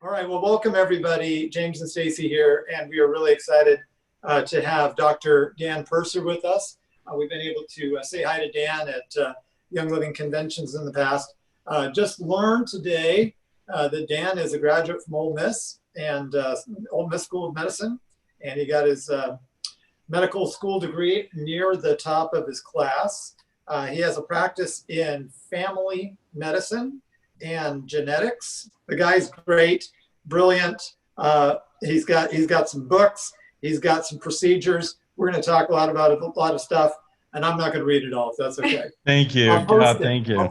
All right, well, welcome everybody. James and Stacy here, and we are really excited to have Dr. Dan Purser with us. We've been able to say hi to Dan at Young Living conventions in the past. Just learned today that Dan is a graduate from Ole Miss and Ole Miss School of Medicine, and he got his medical school degree near the top of his class. He has a practice in family medicine and genetics. The guy's great, brilliant. He's got some books. He's got some procedures. We're going to talk a lot about a lot of stuff, and I'm not going to read it all, if that's okay. Thank you. Thank you.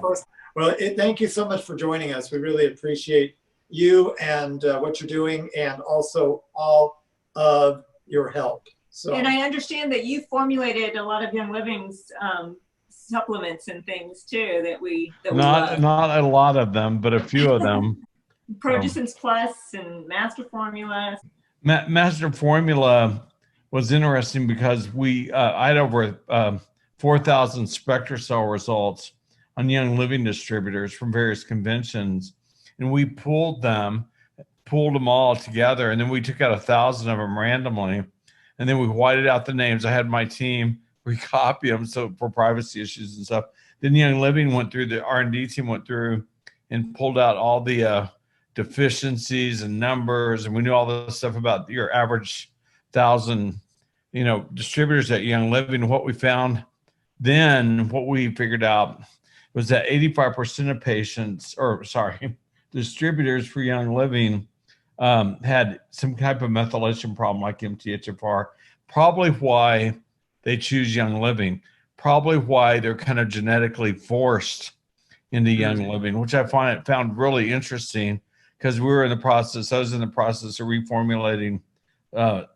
Well, thank you so much for joining us. We really appreciate you and what you're doing, and also all of your help. So, and I understand that you formulated a lot of Young Living's supplements and things too that we not a lot of them, but a few of them. Progesins Plus and Master Formula. Master Formula was interesting because I had over 4,000 SpectraCell results on Young Living distributors from various conventions, and we pulled them all together, and then we took out 1,000 of them randomly, and then we whited out the names. I had my team recopy them so for privacy issues and stuff. Then Young Living the R&D team went through and pulled out all the deficiencies and numbers, and we knew all the stuff about your average 1,000 distributors at Young Living. What we found then, what we figured out was that 85% of distributors for Young Living had some type of methylation problem like MTHFR. Probably why they choose Young Living, probably why they're kind of genetically forced into Young Living, which I found really interesting because I was in the process of reformulating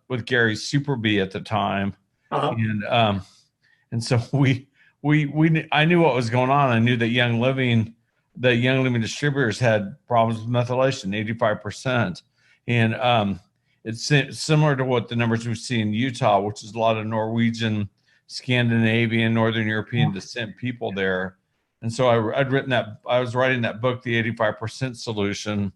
with Gary Super B at the time. And so I knew what was going on. I knew that Young Living distributors had problems with methylation, 85%. And it's similar to what the numbers we see in Utah, which is a lot of Norwegian, Scandinavian, Northern European descent people there. And so I was writing that book, The 85% Solution,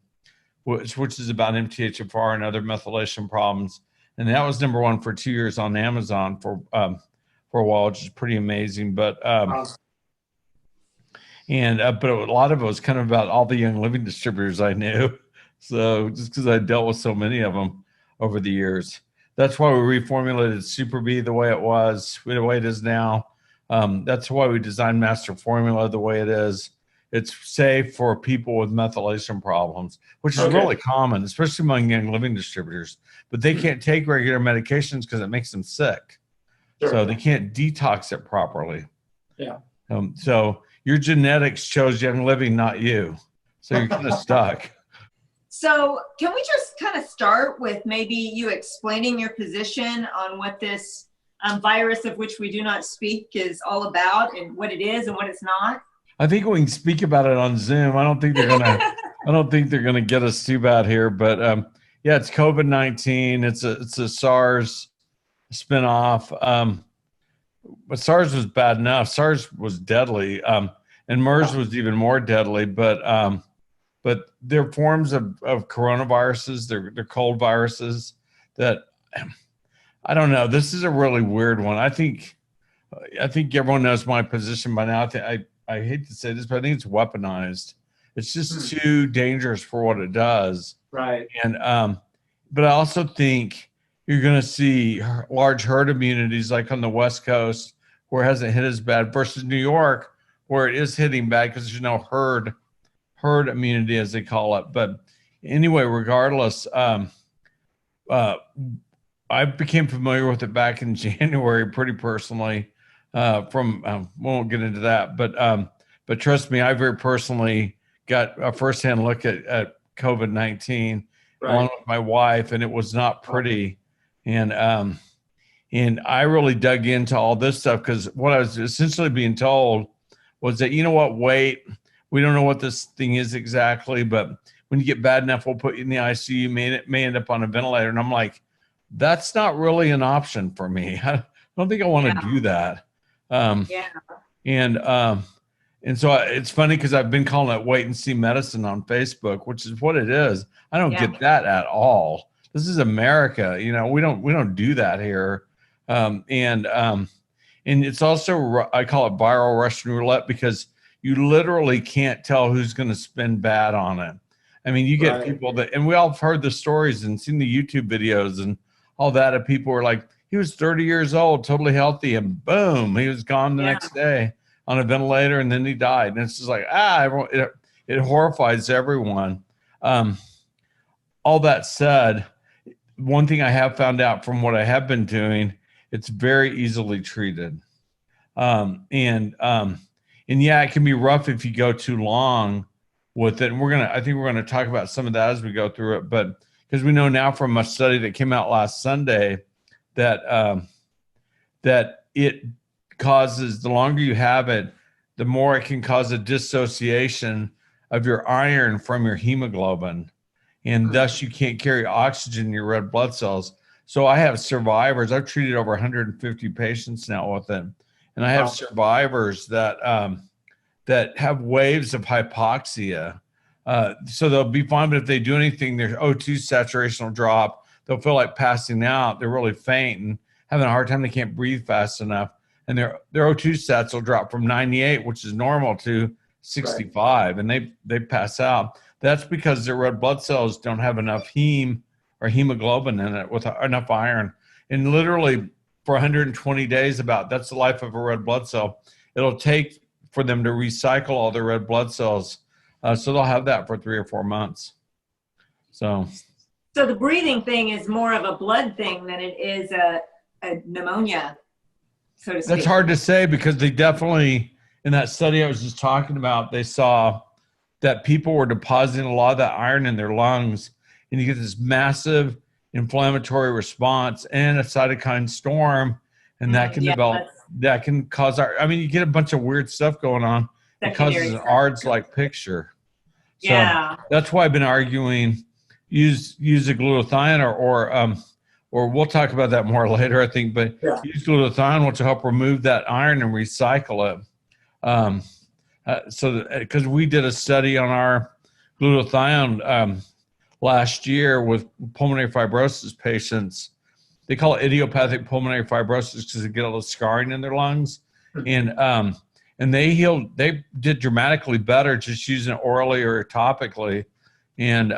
which is about MTHFR and other methylation problems. And that was #1 for 2 years on Amazon for a while, which is pretty amazing. But a lot of it was kind of about all the Young Living distributors I knew. So just because I dealt with so many of them over the years. That's why we reformulated Super B the way it was, the way it is now. That's why we designed Master Formula the way it is. It's safe for people with methylation problems, which is really common, especially among Young Living distributors. But they can't take regular medications because it makes them sick. Sure. So they can't detox it properly. Yeah. So your genetics chose Young Living, not you. So you're kind of stuck. So can we just kind of start with maybe you explaining your position on what this virus of which we do not speak is all about and what it is and what it's not? I think we can speak about it on Zoom. I don't think they're gonna get us too bad here, but yeah, it's COVID-19. It's a SARS spinoff. But SARS was bad enough. SARS was deadly, and MERS was even more deadly. But they're forms of coronaviruses. They're cold viruses that I don't know. This is a really weird one. I think everyone knows my position by now. I hate to say this, but I think it's weaponized. It's just too dangerous for what it does. Right. And but I also think you're going to see large herd immunities like on the West Coast where it hasn't hit as bad versus New York where it is hitting bad because there's no herd immunity as they call it. But anyway, regardless, I became familiar with it back in January pretty personally we won't get into that, but trust me, I very personally got a firsthand look at COVID-19 along with my wife, and it was not pretty. And I really dug into all this stuff because what I was essentially being told was that, wait, we don't know what this thing is exactly, but when you get bad enough, we'll put you in the ICU. You may end up on a ventilator. And I'm like, that's not really an option for me. I don't think I want to do that. And And so it's funny because I've been calling it wait and see medicine on Facebook, which is what it is. I don't get that at all. This is America. You know, we don't do that here. And it's also, I call it viral Russian roulette, because you literally can't tell who's going to spin bad on it. I mean, you get people that, and we all have heard the stories and seen the YouTube videos and all that, of people were like, he was 30 years old, totally healthy, and boom, he was gone the next day on a ventilator, and then he died. And it's just like, it horrifies everyone. All that said, one thing I have found out from what I have been doing, it's very easily treated. And yeah, it can be rough if you go too long with it. And I think we're gonna talk about some of that as we go through it. But because we know now from a study that came out last Sunday that that it causes, the longer you have it, the more it can cause a dissociation of your iron from your hemoglobin, and thus you can't carry oxygen in your red blood cells. So I have survivors. I've treated over 150 patients now with it, and I have survivors that that have waves of hypoxia. So they'll be fine, but if they do anything, their O2 saturation will drop. They'll feel like passing out. They're really faint and having a hard time. They can't breathe fast enough. And their O2 sats will drop from 98, which is normal, to 65, and they pass out. That's because their red blood cells don't have enough heme or hemoglobin in it with enough iron. And literally for 120 days, that's the life of a red blood cell. It'll take for them to recycle all their red blood cells. So they'll have that for 3 or 4 months. So the breathing thing is more of a blood thing than it is a pneumonia, so to speak. That's hard to say, because they definitely, in that study I was just talking about, they saw that people were depositing a lot of that iron in their lungs, and you get this massive inflammatory response and a cytokine storm, and that can develop, that can cause you get a bunch of weird stuff going on. It causes an ARDS-like picture. So that's why I've been arguing use a glutathione or we'll talk about that more later, I think, but use glutathione, which will help remove that iron and recycle it. Because we did a study on our glutathione last year with pulmonary fibrosis patients. They call it idiopathic pulmonary fibrosis because they get all the scarring in their lungs. And they healed, they did dramatically better just using it orally or topically. And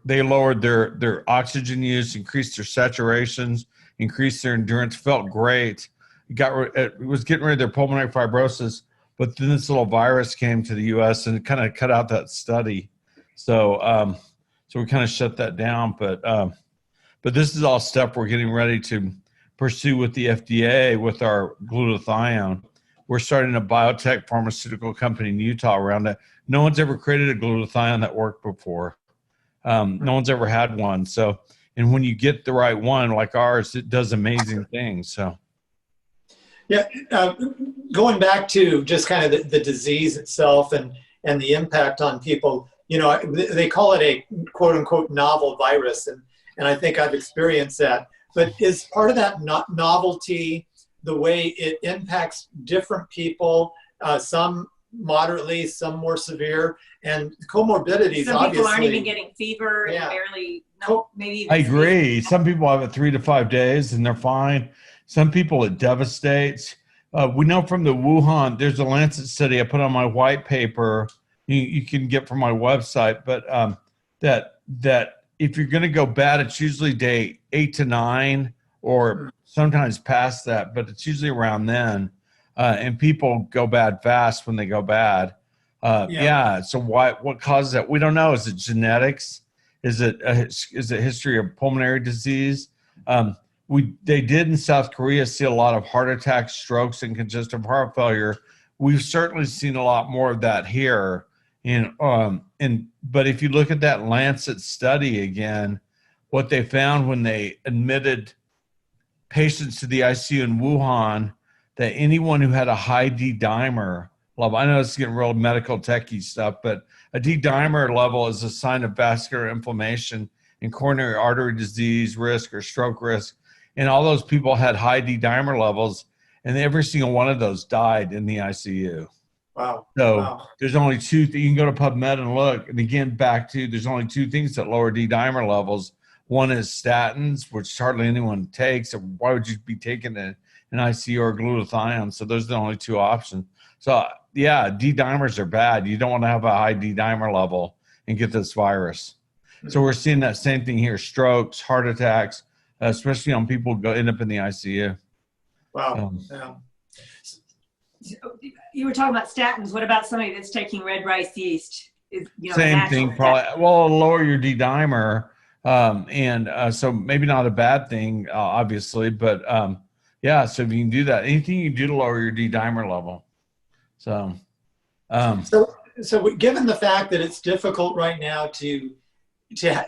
they lowered their oxygen use, increased their saturations, increased their endurance, felt great. It was getting rid of their pulmonary fibrosis, but then this little virus came to the U.S. and kind of cut out that study. So we kind of shut that down. But this is all stuff we're getting ready to pursue with the FDA with our glutathione. We're starting a biotech pharmaceutical company in Utah around it. No one's ever created a glutathione that worked before. No one's ever had one. So, and when you get the right one like ours, it does amazing things. So. Yeah, going back to just kind of the disease itself and the impact on people, you know, they call it a quote unquote novel virus. And I think I've experienced that. But is part of that novelty the way it impacts different people, some moderately, some more severe, and comorbidities? Some obviously. People aren't even getting fever and barely, maybe. I agree. Some people have it 3 to 5 days and they're fine. Some people it devastates. We know from the Wuhan, there's a Lancet study I put on my white paper you can get from my website, but that if you're going to go bad, it's usually day 8 to 9 or sometimes past that, but it's usually around then. And people go bad fast when they go bad. So what causes that? We don't know. Is it genetics? Is it a history of pulmonary disease? They did in South Korea see a lot of heart attacks, strokes, and congestive heart failure. We've certainly seen a lot more of that here. But if you look at that Lancet study again, what they found when they admitted patients to the ICU in Wuhan, that anyone who had a high D-dimer level, I know it's getting real medical techie stuff, but a D-dimer level is a sign of vascular inflammation and coronary artery disease risk or stroke risk. And all those people had high D-dimer levels, and every single one of those died in the ICU. Wow. So Wow. there's only two. You can go to PubMed and look. And again, back to there's only two things that lower D-dimer levels. One is statins, which hardly anyone takes. So why would you be taking an ICU or glutathione? So those are the only two options. So yeah, D-dimers are bad. You don't want to have a high D-dimer level and get this virus. So we're seeing that same thing here: strokes, heart attacks, especially on people who end up in the ICU. Wow. Yeah. You were talking about statins. What about somebody that's taking red rice yeast? Same thing, probably. Well, it'll lower your D-dimer, so maybe not a bad thing, obviously, but yeah. So if you can do that, anything you do to lower your D-dimer level. So given the fact that it's difficult right now to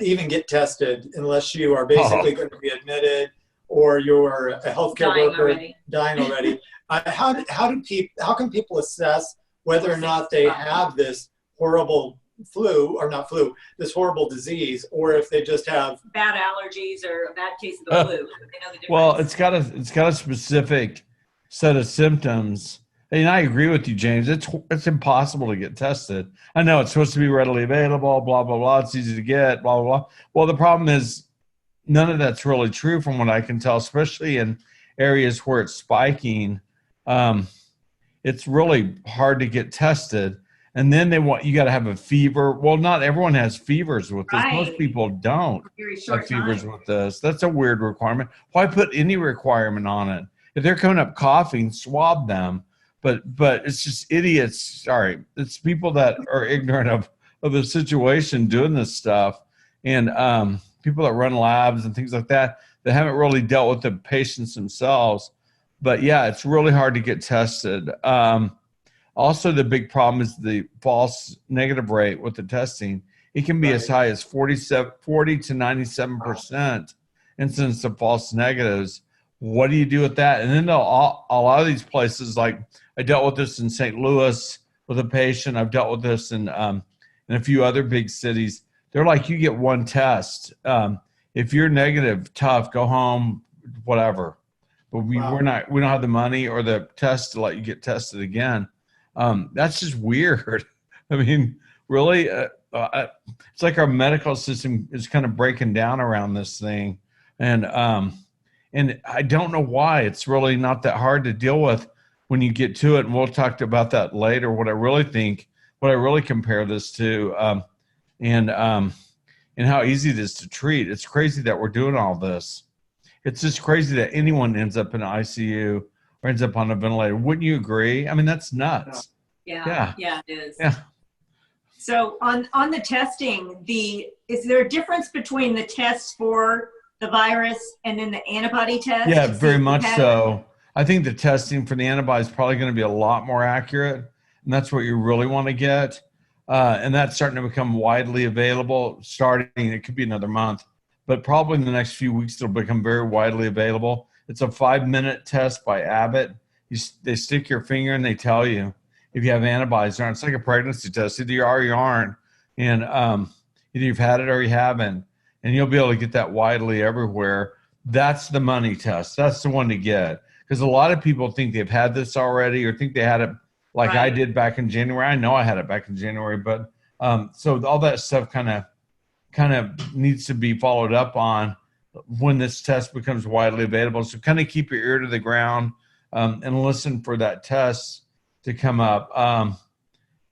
even get tested unless you are basically going to be admitted or you're a healthcare worker dying already. How can people assess whether or not they have this horrible this horrible disease, or if they just have bad allergies or a bad case of the flu? They know the difference. Well, it's got a specific set of symptoms. And I agree with you, James. It's impossible to get tested. I know it's supposed to be readily available, blah, blah, blah. It's easy to get, blah, blah, blah. Well, the problem is none of that's really true from what I can tell, especially in areas where it's spiking. It's really hard to get tested. And then you got to have a fever. Well, not everyone has fevers with this. Right. Most people don't have fevers with this. That's a weird requirement. Why put any requirement on it? If they're coming up coughing, swab them. But it's just idiots. Sorry, it's people that are ignorant of the situation doing this stuff, and people that run labs and things like that haven't really dealt with the patients themselves. But yeah, it's really hard to get tested. Also, the big problem is the false negative rate with the testing. It can be as high as 40 to 97% incidence of false negatives. What do you do with that? And then a lot of these places, like I dealt with this in St. Louis with a patient. I've dealt with this in a few other big cities. They're like, you get one test. If you're negative, tough, go home, whatever. But we don't have the money or the test to let you get tested again. That's just weird. I mean, really, it's like our medical system is kind of breaking down around this thing. And I don't know why. It's really not that hard to deal with when you get to it. And we'll talk about that later, what I really compare this to, and how easy it is to treat. It's crazy that we're doing all this. It's just crazy that anyone ends up in an ICU or ends up on a ventilator. Wouldn't you agree? I mean, that's nuts. Yeah, it is. Yeah. So on the testing, is there a difference between the tests for the virus and then the antibody test? Yeah, very much so. I think the testing for the antibody is probably going to be a lot more accurate, and that's what you really want to get. And that's starting to become widely available it could be another month, but probably in the next few weeks, it'll become very widely available. It's a 5-minute test by Abbott. They stick your finger and they tell you if you have antibodies or not. It's like a pregnancy test. Either you are or you aren't. And either you've had it or you haven't. And you'll be able to get that widely everywhere. That's the money test. That's the one to get. Because a lot of people think they've had this already or think they had it like I did back in January. I know I had it back in January. But so all that stuff kind of needs to be followed up on when this test becomes widely available. So kind of keep your ear to the ground and listen for that test to come up.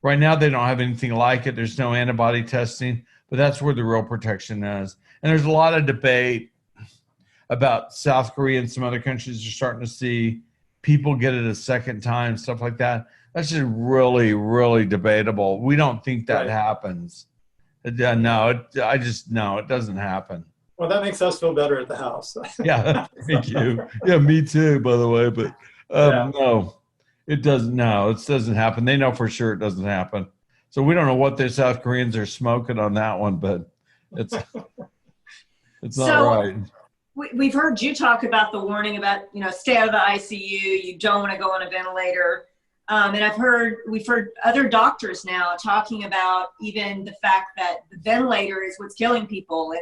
Right now, they don't have anything like it. There's no antibody testing, but that's where the real protection is. And there's a lot of debate about South Korea and some other countries are starting to see people get it a second time, stuff like that. That's just really, really debatable. We don't think that happens. No, it doesn't happen. Well, that makes us feel better at the house. Yeah, thank you. Yeah, me too, by the way. But no, it doesn't. No, it doesn't happen. They know for sure it doesn't happen. So we don't know what the South Koreans are smoking on that one, but it's not right. We've heard you talk about the warning about, stay out of the ICU. You don't want to go on a ventilator. And we've heard other doctors now talking about even the fact that the ventilator is what's killing people. And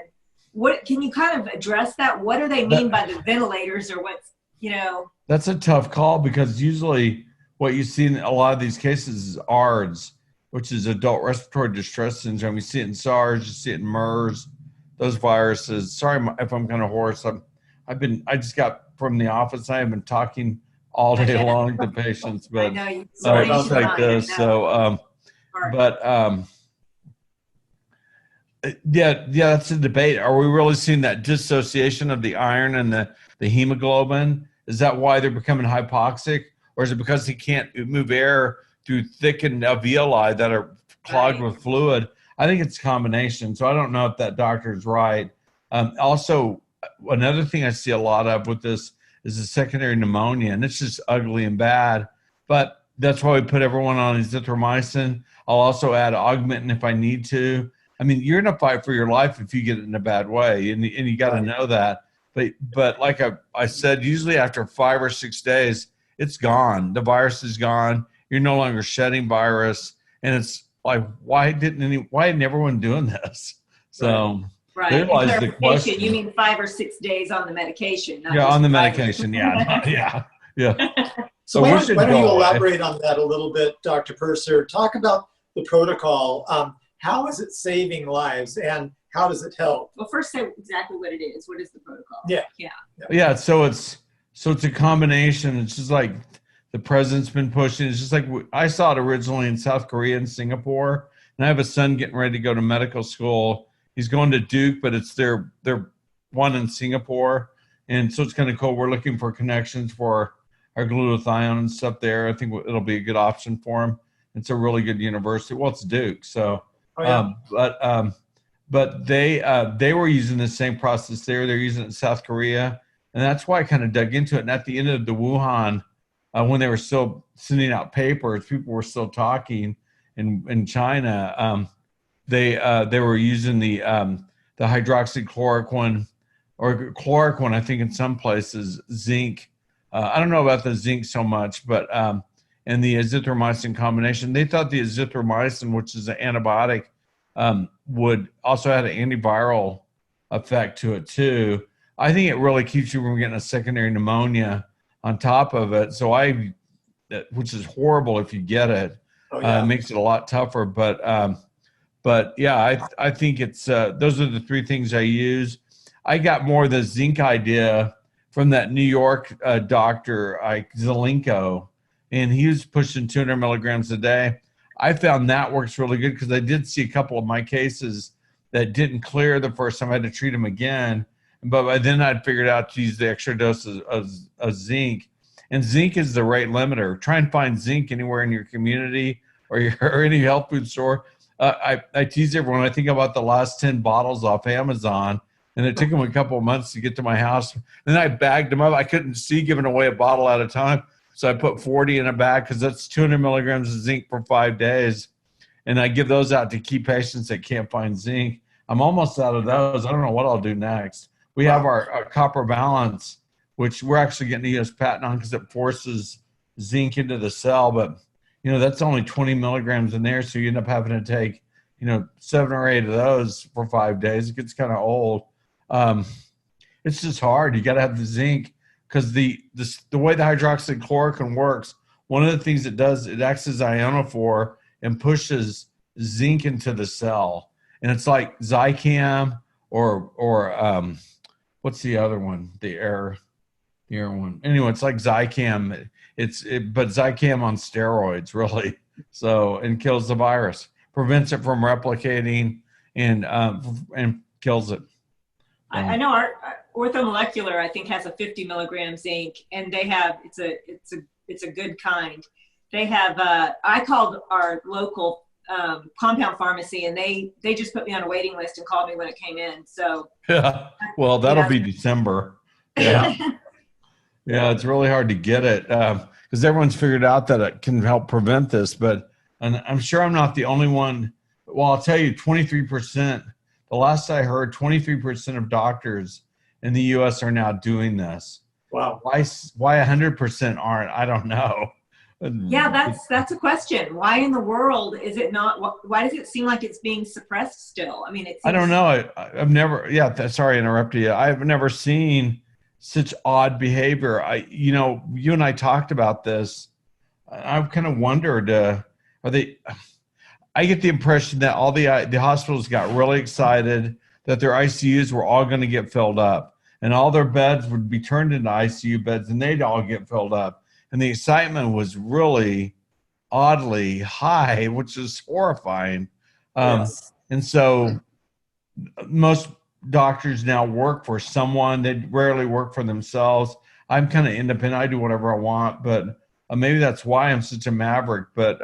what can you kind of address that? What do they mean by the ventilators, or what's? you know. That's a tough call because usually what you see in a lot of these cases is ARDS, which is adult respiratory distress syndrome. You see it in SARS, you see it in MERS, those viruses. Sorry if I'm kind of hoarse. I just got from the office. I have been talking all day long to patients, but just like this. So, yeah, that's a debate. Are we really seeing that dissociation of the iron and the hemoglobin? Is that why they're becoming hypoxic? Or is it because he can't move air through thickened alveoli that are clogged with fluid? I think it's a combination. So I don't know if that doctor is right. Also, another thing I see a lot of with this is a secondary pneumonia, and it's just ugly and bad. But that's why we put everyone on azithromycin. I'll also add augmentin if I need to. I mean, you're in a fight for your life if you get it in a bad way, and you got to know that. But like I said, usually after 5 or 6 days, it's gone. The virus is gone. You're no longer shedding virus, and it's like, why isn't everyone doing this? So right. Realize the question. You mean 5 or 6 days on the medication? Not on the medication. Yeah. So why don't you elaborate on that a little bit, Dr. Purser? Talk about the protocol. How is it saving lives, and how does it help? Well, first say exactly what it is. What is the protocol? Yeah. So it's a combination. It's just like the president's been pushing. It's just like I saw it originally in South Korea and Singapore, and I have a son getting ready to go to medical school. He's going to Duke, but it's their one in Singapore, and so it's kind of cool. We're looking for connections for our glutathione and stuff there. I think it'll be a good option for him. It's a really good university. Well, it's Duke, so. But they were using the same process there. They're using it in South Korea, and that's why I kind of dug into it. And at the end of the Wuhan, when they were still sending out papers, people were still talking in China. They were using the hydroxychloroquine or chloroquine, I think in some places, zinc. I don't know about the zinc so much, but and the azithromycin combination. They thought the azithromycin, which is an antibiotic, would also have an antiviral effect to it too. I think it really keeps you from getting a secondary pneumonia on top of it. So which is horrible if you get it. It makes it a lot tougher. But yeah, I think it's those are the three things I use. I got more of the zinc idea from that New York doctor, Zelenko, and he was pushing 200 milligrams a day. I found that works really good because I did see a couple of my cases that didn't clear the first time. I had to treat them again. But by then I'd figured out to use the extra dose of zinc. And zinc is the rate limiter. Try and find zinc anywhere in your community or any health food store. I tease everyone. I think about the last 10 bottles off Amazon, and it took them a couple of months to get to my house. And then I bagged them up. I couldn't see giving away a bottle at a time. So I put 40 in a bag because that's 200 milligrams of zinc for 5 days. And I give those out to key patients that can't find zinc. I'm almost out of those. I don't know what I'll do next. We have our copper balance, which we're actually getting a U.S. patent on because it forces zinc into the cell. But, that's only 20 milligrams in there. So you end up having to take, 7 or 8 of those for 5 days. It gets kind of old. It's just hard. You got to have the zinc. Because the way the hydroxychloroquine works, one of the things it does, it acts as ionophore and pushes zinc into the cell. And it's like Zicam or what's the other one? The air one. Anyway, it's like Zicam. But Zicam on steroids, really. So, and kills the virus, prevents it from replicating, and kills it. I know our orthomolecular, I think, has a 50 milligram zinc, and they have it's a good kind. They have I called our local compound pharmacy, and they just put me on a waiting list and called me when it came in. So yeah, well, that'll be December. Yeah, yeah, it's really hard to get it because everyone's figured out that it can help prevent this, but and I'm sure I'm not the only one. Well, I'll tell you, 23%. The last I heard, 23% of doctors in the U.S. are now doing this. Wow. Why 100% aren't? I don't know. Yeah, that's a question. Why in the world is it not? Why does it seem like it's being suppressed still? I mean, I don't know. I've never. Yeah, sorry, I interrupted you. I've never seen such odd behavior. You and I talked about this. I've kind of wondered, I get the impression that all the hospitals got really excited that their ICUs were all going to get filled up, and all their beds would be turned into ICU beds, and they'd all get filled up. And the excitement was really oddly high, which is horrifying. Yes. And so most doctors now work for someone. They rarely work for themselves. I'm kind of independent. I do whatever I want, but maybe that's why I'm such a maverick. But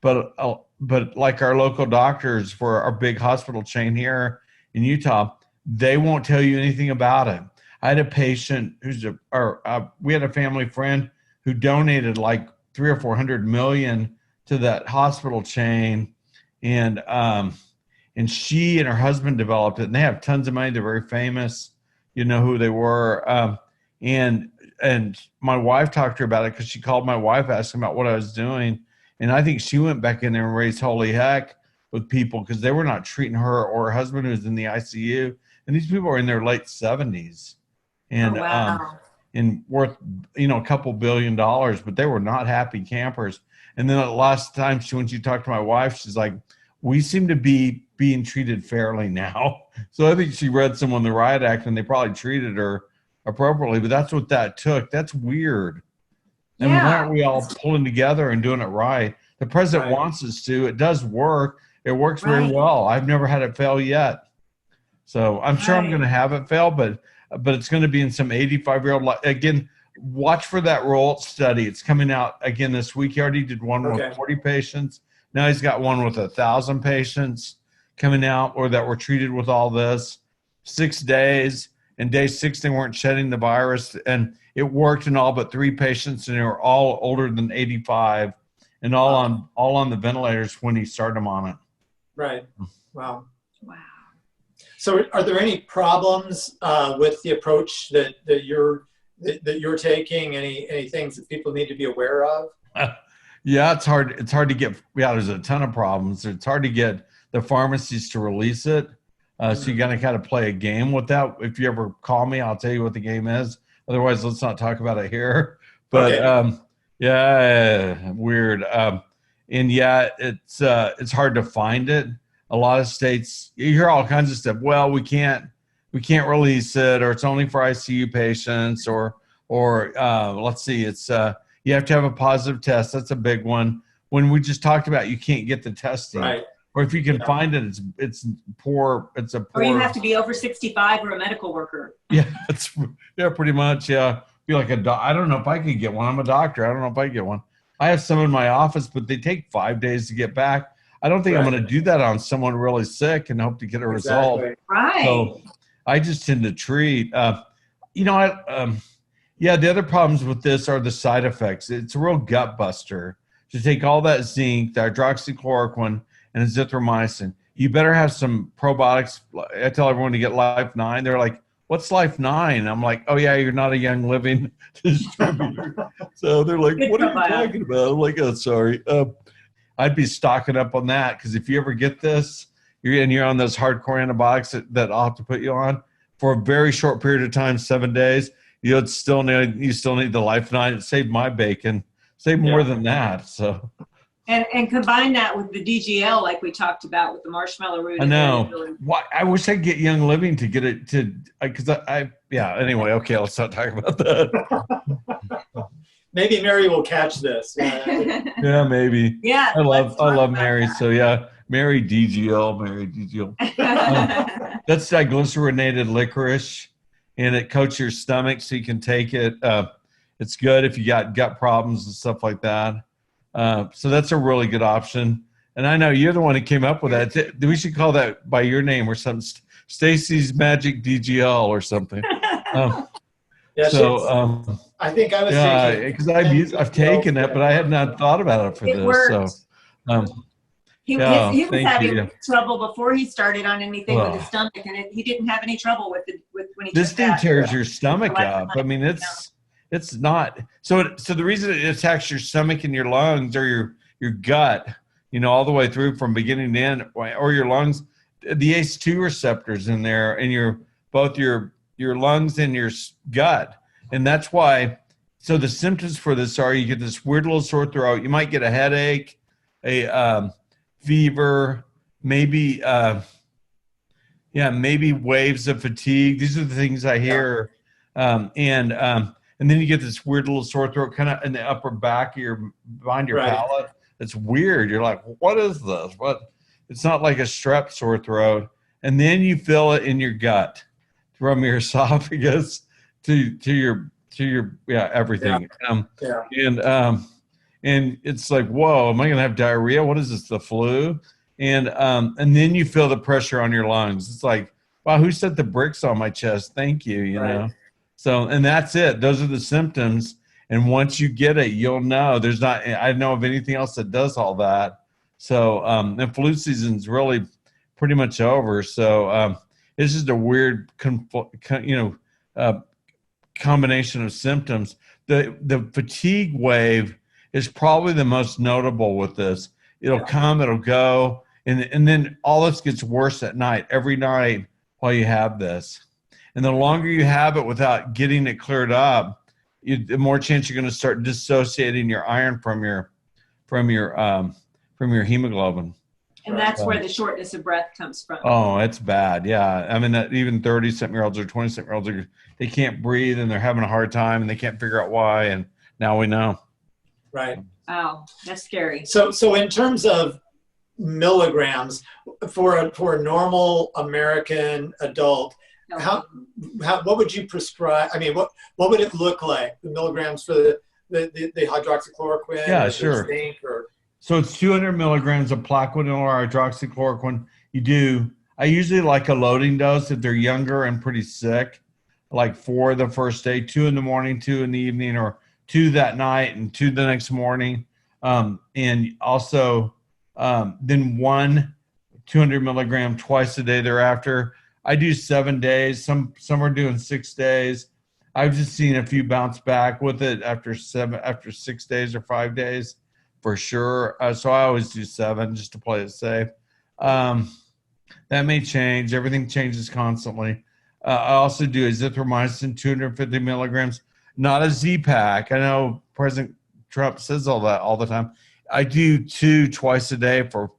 like our local doctors for our big hospital chain here in Utah, they won't tell you anything about it. I had a patient we had a family friend who donated like 300 or 400 million to that hospital chain, and she and her husband developed it, and they have tons of money. They're very famous. You know who they were. And my wife talked to her about it because she called my wife asking about what I was doing. And I think she went back in there and raised holy heck with people because they were not treating her or her husband who was in the ICU. And these people are in their late 70s and, and worth, a couple $1 billion, but they were not happy campers. And then the last time when she talked to my wife, she's like, we seem to be being treated fairly now. So I think she read some on the Riot Act and they probably treated her appropriately, but that's what that took. That's weird. And why aren't we all pulling together and doing it right? The president wants us to. It does work. It works very well. I've never had it fail yet. So I'm sure I'm going to have it fail, but it's going to be in some 85-year-old. Again, watch for that roll study. It's coming out again this week. He already did one with 40 patients. Now he's got one with 1,000 patients coming out or that were treated with all this. 6 days. And day 6, they weren't shedding the virus. And it worked in all but 3 patients, and they were all older than 85 and all on the ventilators when he started them on it. Right. Wow. So are there any problems with the approach that you're taking? Any things that people need to be aware of? Yeah, it's hard. It's hard to get. Yeah, there's a ton of problems. It's hard to get the pharmacies to release it. So you got to kind of play a game with that. If you ever call me, I'll tell you what the game is. Otherwise, let's not talk about it here. But weird. And yeah, it's hard to find it. A lot of states, you hear all kinds of stuff. Well, we can't release it, or it's only for ICU patients, or let's see, it's you have to have a positive test. That's a big one. When we just talked about you can't get the testing, right? Or if you can find it, it's poor. It's a poor. Or you have to be over 65 or a medical worker. Yeah, pretty much. Yeah, be like I don't know if I could get one. I'm a doctor. I don't know if I could get one. I have some in my office, but they take 5 days to get back. I don't think I'm going to do that on someone really sick and hope to get a result. Right. So I just tend to treat. The other problems with this are the side effects. It's a real gut buster to take all that zinc, the hydroxychloroquine, and azithromycin. You better have some probiotics. I tell everyone to get Life 9. They're like, what's Life 9? I'm like, oh yeah, you're not a Young Living distributor. So they're like, what are you talking about? I'm like, oh, sorry. I'd be stocking up on that because if you ever get this, you're on those hardcore antibiotics that I'll have to put you on for a very short period of time, 7 days. You still need the Life 9. It saved my bacon. Saved more than that. So. And combine that with the DGL, like we talked about with the marshmallow root. I know. Why? I wish I could get Young Living to get it because Anyway, okay, let's not talk about that. Maybe Mary will catch this. Yeah, maybe. Yeah. I love Mary. That. So yeah, Mary DGL. That's diglycerinated licorice, and it coats your stomach so you can take it. It's good if you got gut problems and stuff like that. So that's a really good option. And I know you're the one who came up with that. We should call that by your name or something. Stacy's Magic DGL or something. I think I was thinking. Because I've taken it, but I had not thought about it for this. Worked. So, he was having trouble before he started on anything with his stomach, and he didn't have any trouble with when he. This thing tears your stomach up. I mean, it's not. So the reason it attacks your stomach and your lungs or your gut, all the way through from beginning to end, or your lungs, the ACE2 receptors in there, and both your lungs and your gut. And that's why, so the symptoms for this are you get this weird little sore throat. You might get a headache, a fever, maybe maybe waves of fatigue. These are the things I hear. And then you get this weird little sore throat kind of in the upper back of behind your palate. It's weird. You're like, what is this? What? It's not like a strep sore throat. And then you feel it in your gut from your esophagus to your everything. And it's like, whoa, am I going to have diarrhea? What is this, the flu? And then you feel the pressure on your lungs. It's like, wow, who set the bricks on my chest? Thank you, you know? So, and that's it. Those are the symptoms. And once you get it, you'll know. I don't know of anything else that does all that. So, and flu season's really pretty much over. So, it's just a weird, combination of symptoms. The fatigue wave is probably the most notable with this. It'll come, it'll go, and then all this gets worse at night, every night while you have this. And the longer you have it without getting it cleared up, the more chance you're going to start dissociating your iron from your hemoglobin. And that's where the shortness of breath comes from. Oh, it's bad. Yeah. I mean, even 30-something-year-olds or 20-something-year-olds, they can't breathe and they're having a hard time and they can't figure out why. And now we know. Right. Wow, that's scary. So in terms of milligrams for a normal American adult, what would you prescribe? I mean, what would it look like? The milligrams for the hydroxychloroquine? Yeah, sure. Zinc So it's 200 milligrams of plaquenil or hydroxychloroquine. I usually like a loading dose if they're younger and pretty sick, like 4 the first day, 2 in the morning, 2 in the evening, or 2 that night and 2 the next morning. And also then 1 200 milligram twice a day thereafter. I do 7 days. Some are doing 6 days. I've just seen a few bounce back with it after 6 days or 5 days for sure. So I always do 7 just to play it safe. That may change. Everything changes constantly. I also do azithromycin, 250 milligrams, not a Z-Pack. I know President Trump says all that all the time. I do 2 twice a day for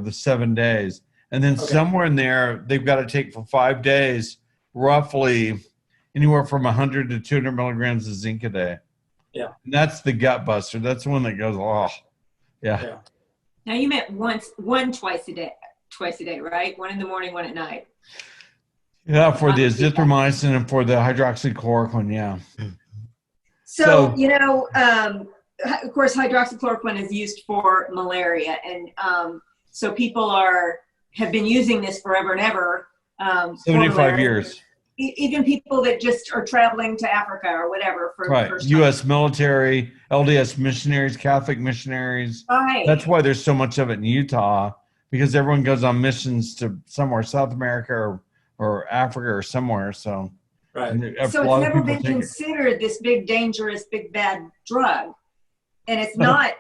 the 7 days. And then somewhere in there, they've got to take for 5 days, roughly anywhere from 100 to 200 milligrams of zinc a day. Yeah. And that's the gut buster. That's the one that goes, oh, yeah. Now you meant twice a day, right? 1 in the morning, 1 at night. Yeah, for the azithromycin and for the hydroxychloroquine, yeah. So of course, hydroxychloroquine is used for malaria. And so people have been using this forever and ever. 75 years. Even people that just are traveling to Africa or whatever for the first time. U.S. military, LDS missionaries, Catholic missionaries. Right. That's why there's so much of it in Utah, because everyone goes on missions to somewhere, South America or Africa or somewhere. So, right. So it's never been considered this big, dangerous, big, bad drug. And it's not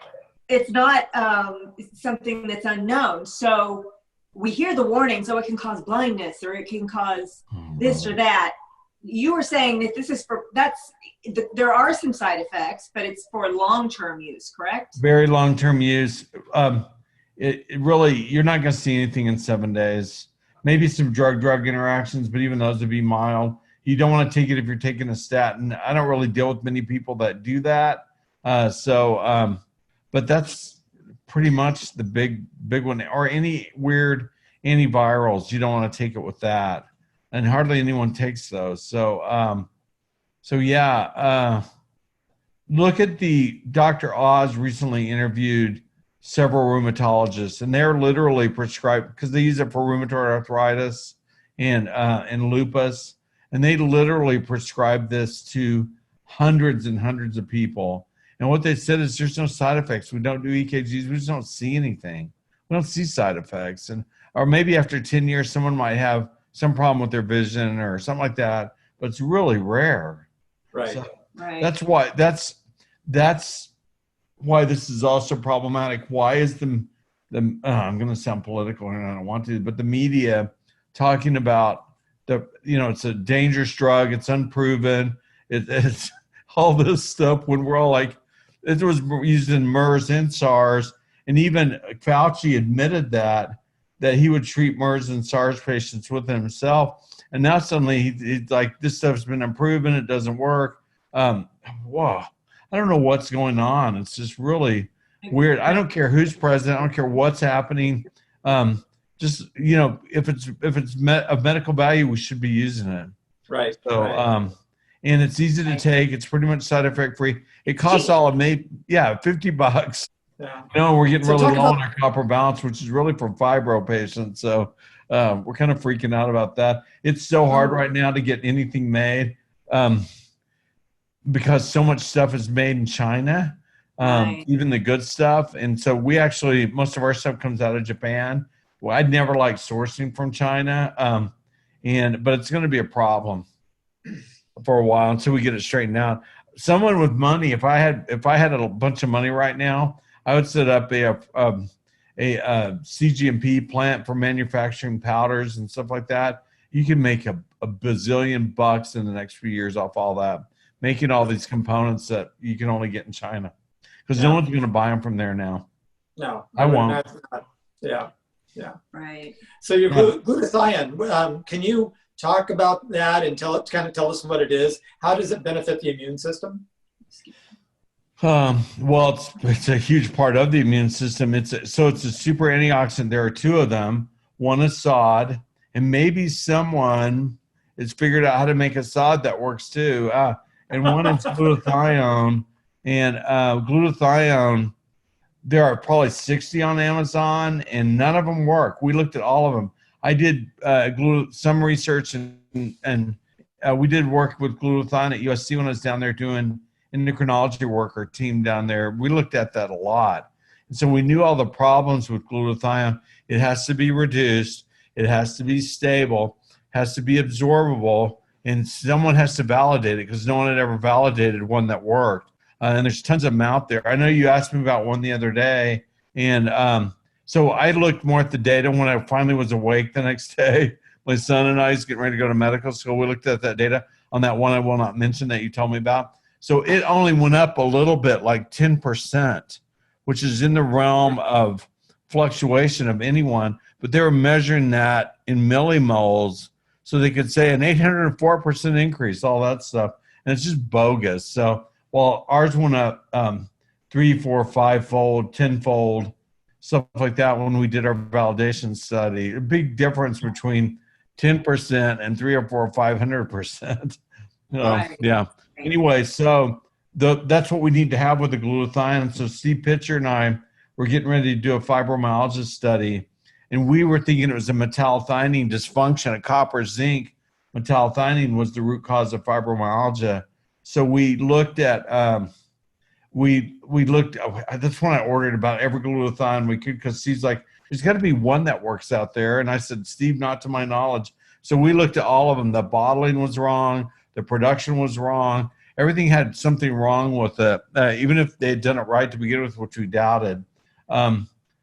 something that's unknown. So we hear the warnings, it can cause blindness or it can cause this or that. You were saying that there are some side effects, but it's for long-term use, correct? Very long-term use. It really, you're not going to see anything in 7 days. Maybe some drug interactions, but even those would be mild. You don't want to take it if you're taking a statin. I don't really deal with many people that do that. But that's pretty much the big one. Or any weird antivirals, you don't want to take it with that. And hardly anyone takes those. So look at Dr. Oz recently interviewed several rheumatologists, and they're literally prescribed, because they use it for rheumatoid arthritis and lupus, and they literally prescribe this to hundreds and hundreds of people. And what they said is there's no side effects. We don't do EKGs. We just don't see anything. We don't see side effects. Or maybe after 10 years, someone might have some problem with their vision or something like that, but it's really rare. Right. So that's why this is also problematic. Why is I'm going to sound political and I don't want to, but the media talking about it's a dangerous drug. It's unproven. It's all this stuff when we're all like, it was used in MERS and SARS. And even Fauci admitted that he would treat MERS and SARS patients with himself. And now suddenly he's like, this stuff's been unproven. It doesn't work. Whoa. I don't know what's going on. It's just really weird. I don't care who's president. I don't care what's happening. Just, if it's of medical value, we should be using it. Right. So, and it's easy to take. It's pretty much side effect free. It costs all of $50. Yeah. We're getting really low on our copper balance, which is really for fibro patients. So we're kind of freaking out about that. It's so hard right now to get anything made because so much stuff is made in China, even the good stuff. And so most of our stuff comes out of Japan. Well, I'd never liked sourcing from China, but it's going to be a problem for a while until we get it straightened out. Someone with money, if I had a bunch of money right now, I would set up a CGMP plant for manufacturing powders and stuff like that. You can make a bazillion bucks in the next few years off all that, making all these components that you can only get in China, because no one's going to buy them from there now. No, I won't. Yeah. Right. So your glutathione, can you talk about that and tell us what it is? How does it benefit the immune system? Well, it's a huge part of the immune system. It's a super antioxidant. There are two of them. One is sod, and maybe someone has figured out how to make a sod that works too. And one is glutathione. And glutathione, there are probably 60 on Amazon, and none of them work. We looked at all of them. I did some research, and we did work with glutathione at USC when I was down there doing endocrinology work. Our team down there, we looked at that a lot. And so we knew all the problems with glutathione. It has to be reduced. It has to be stable, has to be absorbable, and someone has to validate it, because no one had ever validated one that worked. And there's tons of them out there. I know you asked me about one the other day, and so I looked more at the data when I finally was awake the next day. My son and I was getting ready to go to medical school. We looked at that data on that one I will not mention that you told me about. So it only went up a little bit, like 10%, which is in the realm of fluctuation of anyone. But they were measuring that in millimoles, so they could say an 804% increase, all that stuff. And it's just bogus. So while ours went up 3, 4, 5-fold, 10-fold, stuff like that when we did our validation study, a big difference between 10% and 3 or 4 or 500%. Right. Yeah. Anyway, so that's what we need to have with the glutathione. So Steve Pitcher and I were getting ready to do a fibromyalgia study, and we were thinking it was a metallothionein dysfunction. A copper zinc metallothionein was the root cause of fibromyalgia. So we looked at that's when I ordered about every glutathione we could, because Steve's like, there's got to be one that works out there. And I said, Steve, not to my knowledge. So we looked at all of them. The bottling was wrong. The production was wrong. Everything had something wrong with it, even if they had done it right to begin with, which we doubted.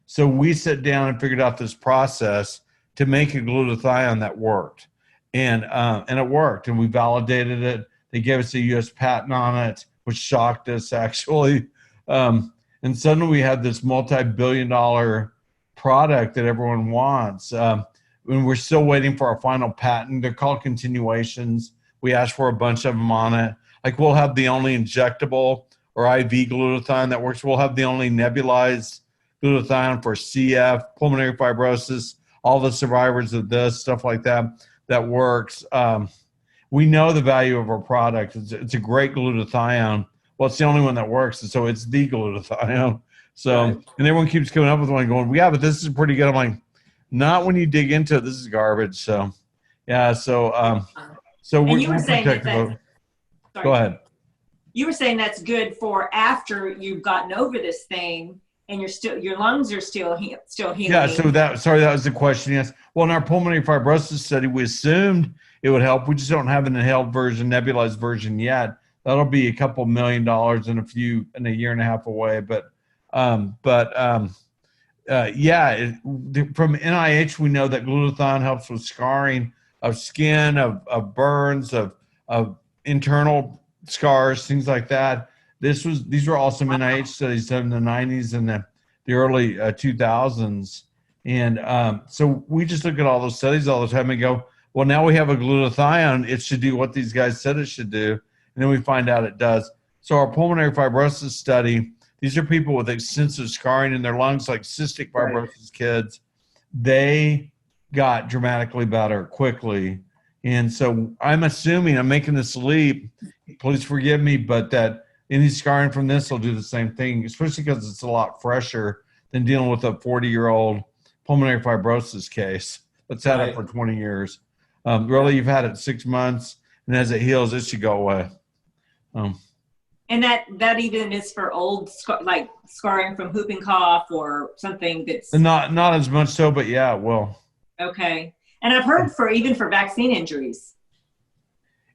So we sat down and figured out this process to make a glutathione that worked. And it worked, and we validated it. They gave us a U.S. patent on it, which shocked us, actually. And suddenly we had this multi-billion-dollar product that everyone wants. And we're still waiting for our final patent. They're called continuations. We asked for a bunch of them on it. Like, we'll have the only injectable or IV glutathione that works. We'll have the only nebulized glutathione for CF, pulmonary fibrosis, all the survivors of this, stuff like that, that works. We know the value of our product. It's a great glutathione. Well, it's the only one that works, and so it's the glutathione. So, right. And everyone keeps coming up with one going, yeah, but this is pretty good. I'm like, not when you dig into it. This is garbage. So, yeah. So we're protective. Go ahead. You were saying that's good for after you've gotten over this thing, and your lungs are still healing. Yeah. So that was the question. Yes. Well, in our pulmonary fibrosis study, we assumed it would help. We just don't have an inhaled version, nebulized version yet. That'll be a couple $1 million in a year and a half away. From NIH, we know that glutathione helps with scarring, skin, of burns, of internal scars, things like that. These were all some NIH studies done in the 90s and the early 2000s. And so we just look at all those studies all the time and go, well, now we have a glutathione. It should do what these guys said it should do. And then we find out it does. So our pulmonary fibrosis study, these are people with extensive scarring in their lungs, like cystic fibrosis kids. They got dramatically better quickly. And so I'm assuming, I'm making this leap, please forgive me, but that any scarring from this will do the same thing, especially because it's a lot fresher than dealing with a 40-year-old pulmonary fibrosis case that's had it for 20 years. Really, you've had it 6 months, and as it heals, it should go away. And that even is for old, like scarring from whooping cough or something that's not as much so, but yeah, it will. Okay. And I've heard even for vaccine injuries.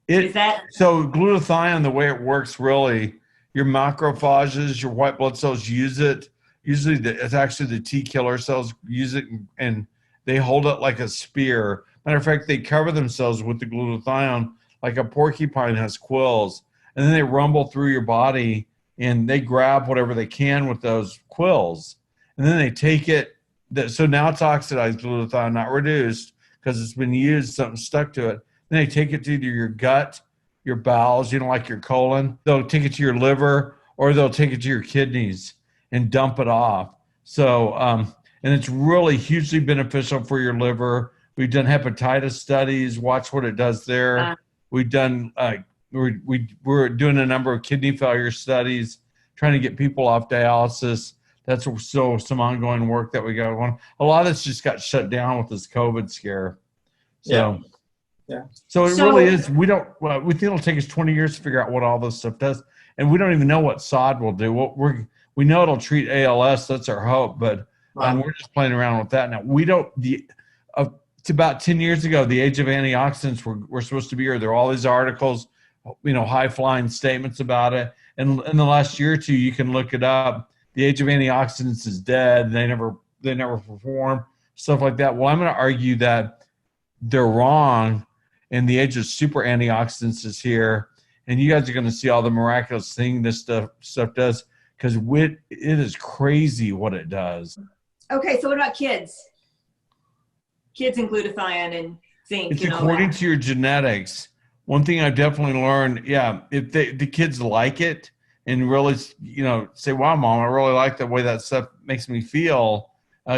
So glutathione, the way it works, really, your macrophages, your white blood cells use it. Usually it's actually the T killer cells use it, and they hold it like a spear. Matter of fact, they cover themselves with the glutathione like a porcupine has quills, and then they rumble through your body and they grab whatever they can with those quills, and then they take it. So now it's oxidized glutathione, not reduced, because it's been used, something stuck to it. Then they take it to either your gut, your bowels, like your colon. They'll take it to your liver, or they'll take it to your kidneys and dump it off. So, and it's really hugely beneficial for your liver. We've done hepatitis studies. Watch what it does there. We've done, we're doing a number of kidney failure studies, trying to get people off dialysis. That's so some ongoing work that we got on. A lot of this just got shut down with this COVID scare. So, So it really is. We think it'll take us 20 years to figure out what all this stuff does, and we don't even know what sod will do. We know it'll treat ALS. That's our hope, but we're just playing around with that now. We don't. It's about 10 years ago, the age of antioxidants were supposed to be here. There are all these articles, high flying statements about it. And in the last year or two, you can look it up. The age of antioxidants is dead. They never perform, stuff like that. Well, I'm going to argue that they're wrong, and the age of super antioxidants is here. And you guys are going to see all the miraculous thing this stuff does, because it is crazy what it does. Okay, so what about kids? Kids and glutathione and zinc. It's according to your genetics. One thing I've definitely learned, if the kids like it and really, say, wow, Mom, I really like the way that stuff makes me feel,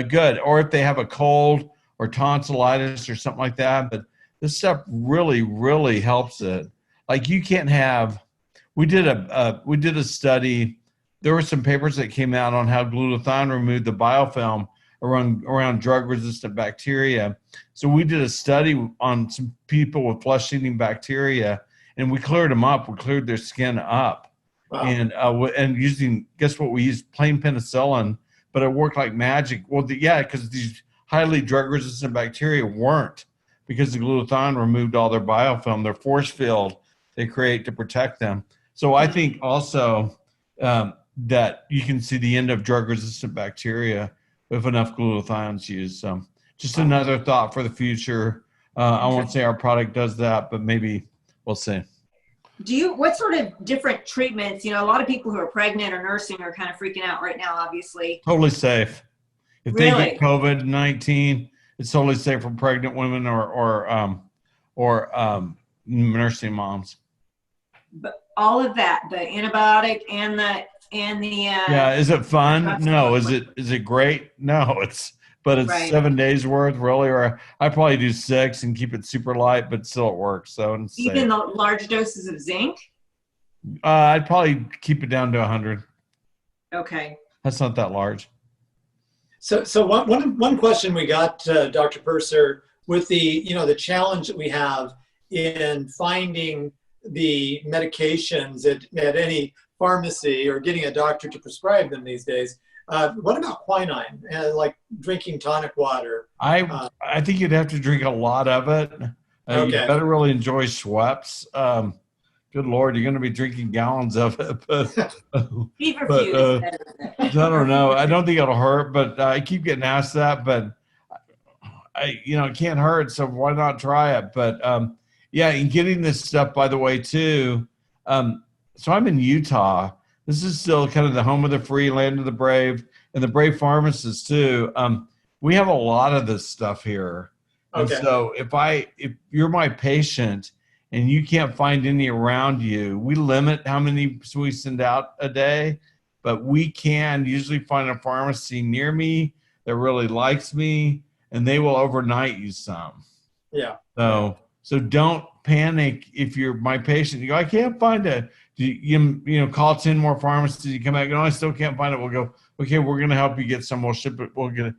good. Or if they have a cold or tonsillitis or something like that, but this stuff really, really helps it. Like we did a study. There were some papers that came out on how glutathione removed the biofilm around drug-resistant bacteria. So we did a study on some people with flesh-eating bacteria, and we cleared them up. We cleared their skin up. Wow. And using, guess what? We used plain penicillin, but it worked like magic. Well, because these highly drug-resistant bacteria weren't, because the glutathione removed all their biofilm, their force field they create to protect them. So I think also that you can see the end of drug-resistant bacteria if enough glutathione's used. So just another thought for the future. I won't say our product does that, but maybe we'll see. What sort of different treatments, a lot of people who are pregnant or nursing are kind of freaking out right now, obviously. Totally safe. If they get COVID-19, it's totally safe for pregnant women or nursing moms. But all of that, the antibiotic and the is it fun? No. Is it great? No, it's 7 days worth, really, or I probably do 6 and keep it super light, but still it works. So even the large doses of zinc? I'd probably keep it down to 100. Okay. That's not that large. So one question we got, Dr. Purser, with the challenge that we have in finding the medications at any pharmacy or getting a doctor to prescribe them these days. What about quinine, like drinking tonic water? I think you'd have to drink a lot of it. You better really enjoy Schweppes. Good Lord, you're going to be drinking gallons of it. But I don't know. I don't think it'll hurt, but I keep getting asked that. But it can't hurt. So why not try it? But yeah, and getting this stuff, by the way, too. So I'm in Utah. This is still kind of the home of the free, land of the brave, and the brave pharmacists too. We have a lot of this stuff here. And Okay. so if you're my patient and you can't find any around you, we limit how many we send out a day, but we can usually find a pharmacy near me that really likes me, and they will overnight you some. Yeah. So don't panic if you're my patient. You go, I can't find it. You call 10 more pharmacies. You come back, no, I still can't find it. We'll go, okay, we're going to help you get some. We'll ship it. We'll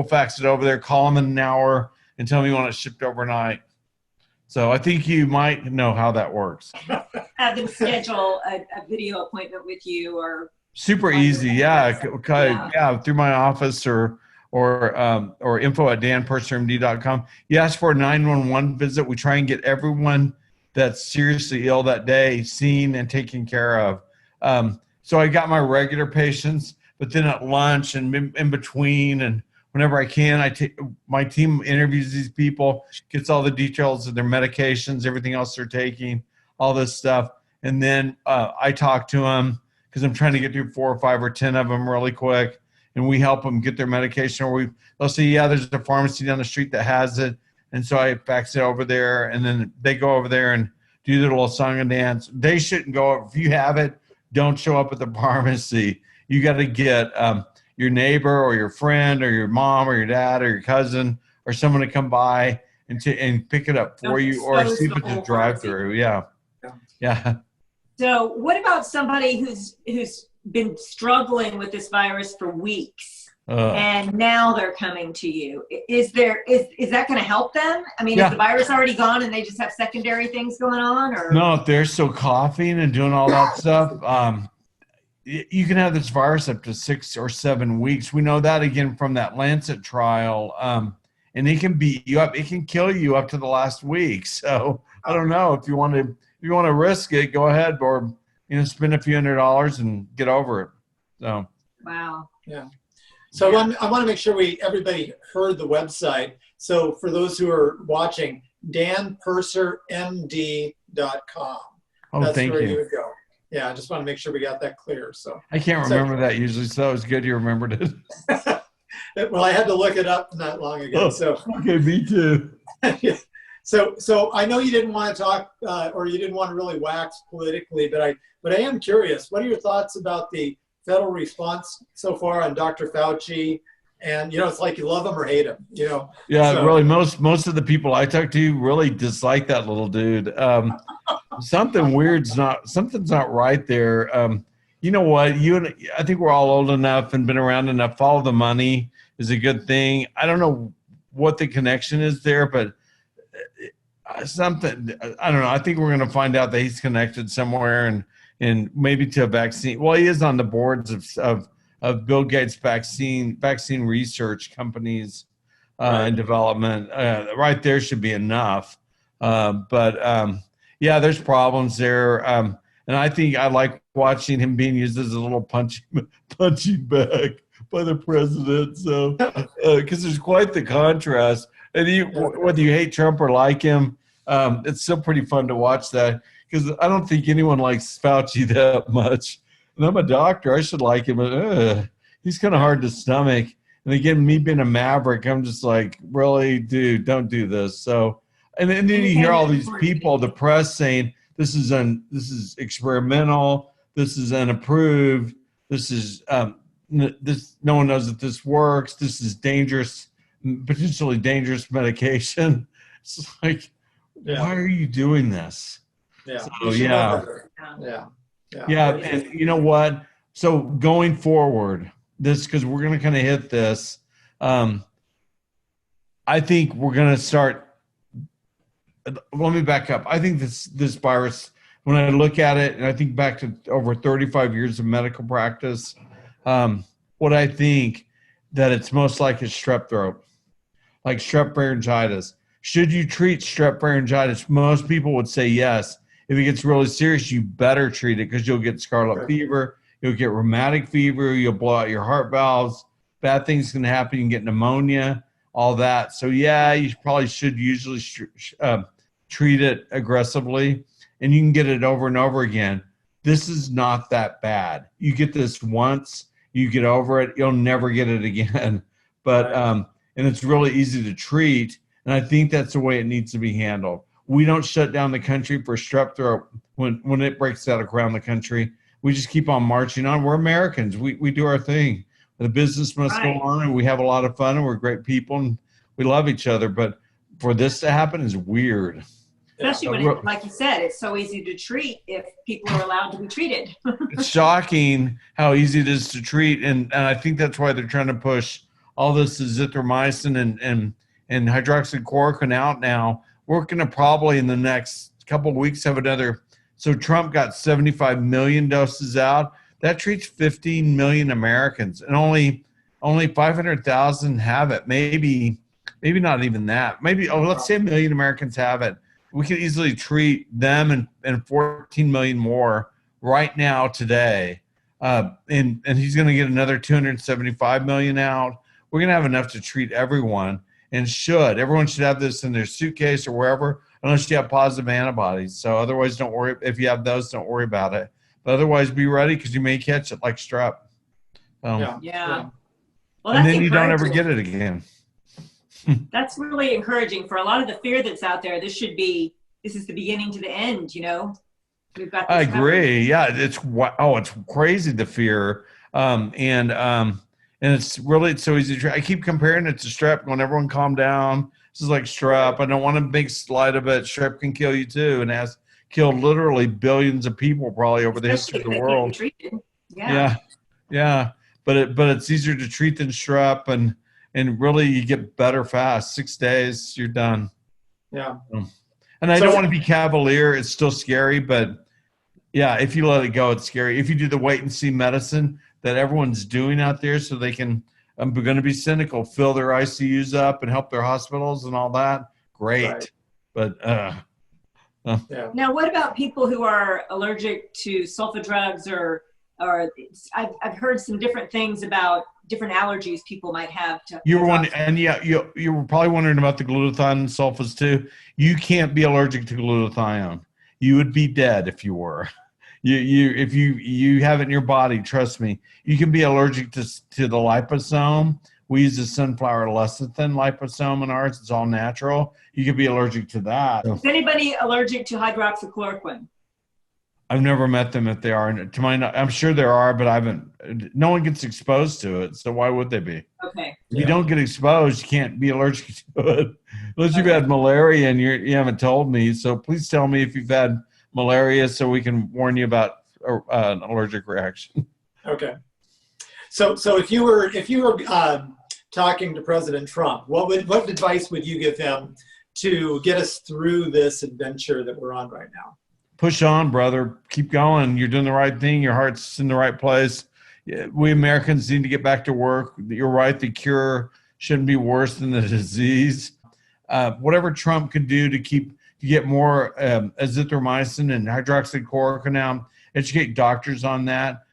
fax it over there. Call them in an hour and tell them you want it shipped overnight. So I think you might know how that works. Have them schedule a video appointment with you, or super easy. Yeah. Through my office or info@danpursermd.com. You ask for a 911 visit. We try and get everyone that's seriously ill that day seen and taken care of. So I got my regular patients, but then at lunch and in between and whenever I can, my team interviews these people, gets all the details of their medications, everything else they're taking, all this stuff. And then I talk to them because I'm trying to get through 4 or 5 or 10 of them really quick. And we help them get their medication, or they'll say, yeah, there's a pharmacy down the street that has it. And so I fax it over there, and then they go over there and do their little song and dance. They shouldn't go. If you have it, don't show up at the pharmacy. You got to get your neighbor or your friend or your mom or your dad or your cousin or someone to come by and pick it up for you, or see if it's a drive-through. Yeah. So what about somebody who's been struggling with this virus for weeks? And now they're coming to you. Is that going to help them? I mean, is the virus already gone and they just have secondary things going on? Or no, if they're still coughing and doing all that stuff, you can have this virus up to 6 or 7 weeks. We know that again from that Lancet trial, and it can beat you up. It can kill you up to the last week. So I don't know if you want to risk it, go ahead, or spend a few $100s and get over it. So wow, yeah. So I want to make sure everybody heard the website. So for those who are watching, danpursermd.com. That's where you would go. Yeah, I just want to make sure we got that clear. So I can't remember that usually, so it was good you remembered it. Well, I had to look it up not long ago. So okay, me too. So I know you didn't want to talk, or you didn't want to really wax politically, but I am curious. What are your thoughts about the federal response so far on Dr. Fauci? And it's like you love him or hate him. Yeah, so. Really, most of the people I talk to really dislike that little dude. Something's not right there. You know what? I think we're all old enough and been around enough. Follow the money is a good thing. I don't know what the connection is there, but something, I don't know. I think we're going to find out that he's connected somewhere and maybe to a vaccine. Well, he is on the boards of Bill Gates vaccine research companies and development. Right there should be enough. But yeah, there's problems there. And I think I like watching him being used as a little punching bag by the president. So, because there's quite the contrast. And whether you hate Trump or like him, it's still pretty fun to watch that, because I don't think anyone likes Fauci that much. And I'm a doctor. I should like him, but he's kind of hard to stomach. And again, me being a maverick, I'm just like, really, dude, don't do this. So, and then you hear all these people, the press saying this is experimental, this is unapproved, this is no one knows that this works, this is dangerous, potentially dangerous medication. It's like, why are you doing this? Yeah. So, yeah. And you know what? So going forward, because we're going to kind of hit this, I think we're going to start. Let me back up. I think this virus, when I look at it, and I think back to over 35 years of medical practice, what I think that it's most like is strep throat, like strep laryngitis. Should you treat strep laryngitis? Most people would say yes. If it gets really serious, you better treat it, because you'll get scarlet fever, you'll get rheumatic fever, you'll blow out your heart valves, bad things can happen, you can get pneumonia, all that. So yeah, you probably should usually treat it aggressively, and you can get it over and over again. This is not that bad. You get this once, you get over it, you'll never get it again. But and it's really easy to treat, and I think that's the way it needs to be handled. We don't shut down the country for strep throat when it breaks out around the country. We just keep on marching on. We're Americans. We do our thing. The business must go on, and we have a lot of fun, and we're great people, and we love each other. But for this to happen is weird. Especially when, like you said, it's so easy to treat if people are allowed to be treated. It's shocking how easy it is to treat, and I think that's why they're trying to push all this azithromycin and hydroxychloroquine out now. We're going to probably in the next couple of weeks have another. So Trump got 75 million doses out. That treats 15 million Americans, and only 500,000 have it. Maybe not even that. Maybe, let's say 1 million Americans have it. We could easily treat them and 14 million more right now today. And he's going to get another 275 million out. We're going to have enough to treat everyone, and everyone should have this in their suitcase or wherever, unless you have positive antibodies. So otherwise, don't worry. If you have those, don't worry about it. But otherwise, be ready because you may catch it like strep. Yeah. Well, and then you don't ever get it again. That's really encouraging. For a lot of the fear that's out there, this is the beginning to the end, We've got this I agree. Yeah, it's crazy, the fear. And it's so easy to try. I keep comparing it to strep, when everyone calm down. This is like strep. I don't want to make slight of it. Strep can kill you too, and has killed literally billions of people probably over the history of the world. Yeah. But it's easier to treat than strep, and really you get better fast. 6 days, you're done. Yeah. And I don't want to be cavalier. It's still scary, but yeah, if you let it go, it's scary. If you do the wait and see medicine that everyone's doing out there, so they can, I'm going to be cynical, fill their ICUs up and help their hospitals and all that. Great. Right. But Now, what about people who are allergic to sulfa drugs or I've heard some different things about different allergies people might have to. You were probably wondering about the glutathione and sulfas too. You can't be allergic to glutathione. You would be dead if you were. If you have it in your body, trust me. You can be allergic to the liposome. We use the sunflower lecithin liposome in ours. It's all natural. You could be allergic to that. Is anybody allergic to hydroxychloroquine? I've never met them if they are. I'm sure there are, but no one gets exposed to it. So why would they be? Okay. If you don't get exposed, you can't be allergic to it. Unless you've had malaria and you haven't told me. So please tell me if you've had malaria so we can warn you about an allergic reaction. Okay. So if you were talking to President Trump, what advice would you give him to get us through this adventure that we're on right now? Push on, brother. Keep going. You're doing the right thing. Your heart's in the right place. We Americans need to get back to work. You're right. The cure shouldn't be worse than the disease. Whatever Trump could do to get more azithromycin and hydroxychloroquine out, educate doctors on that.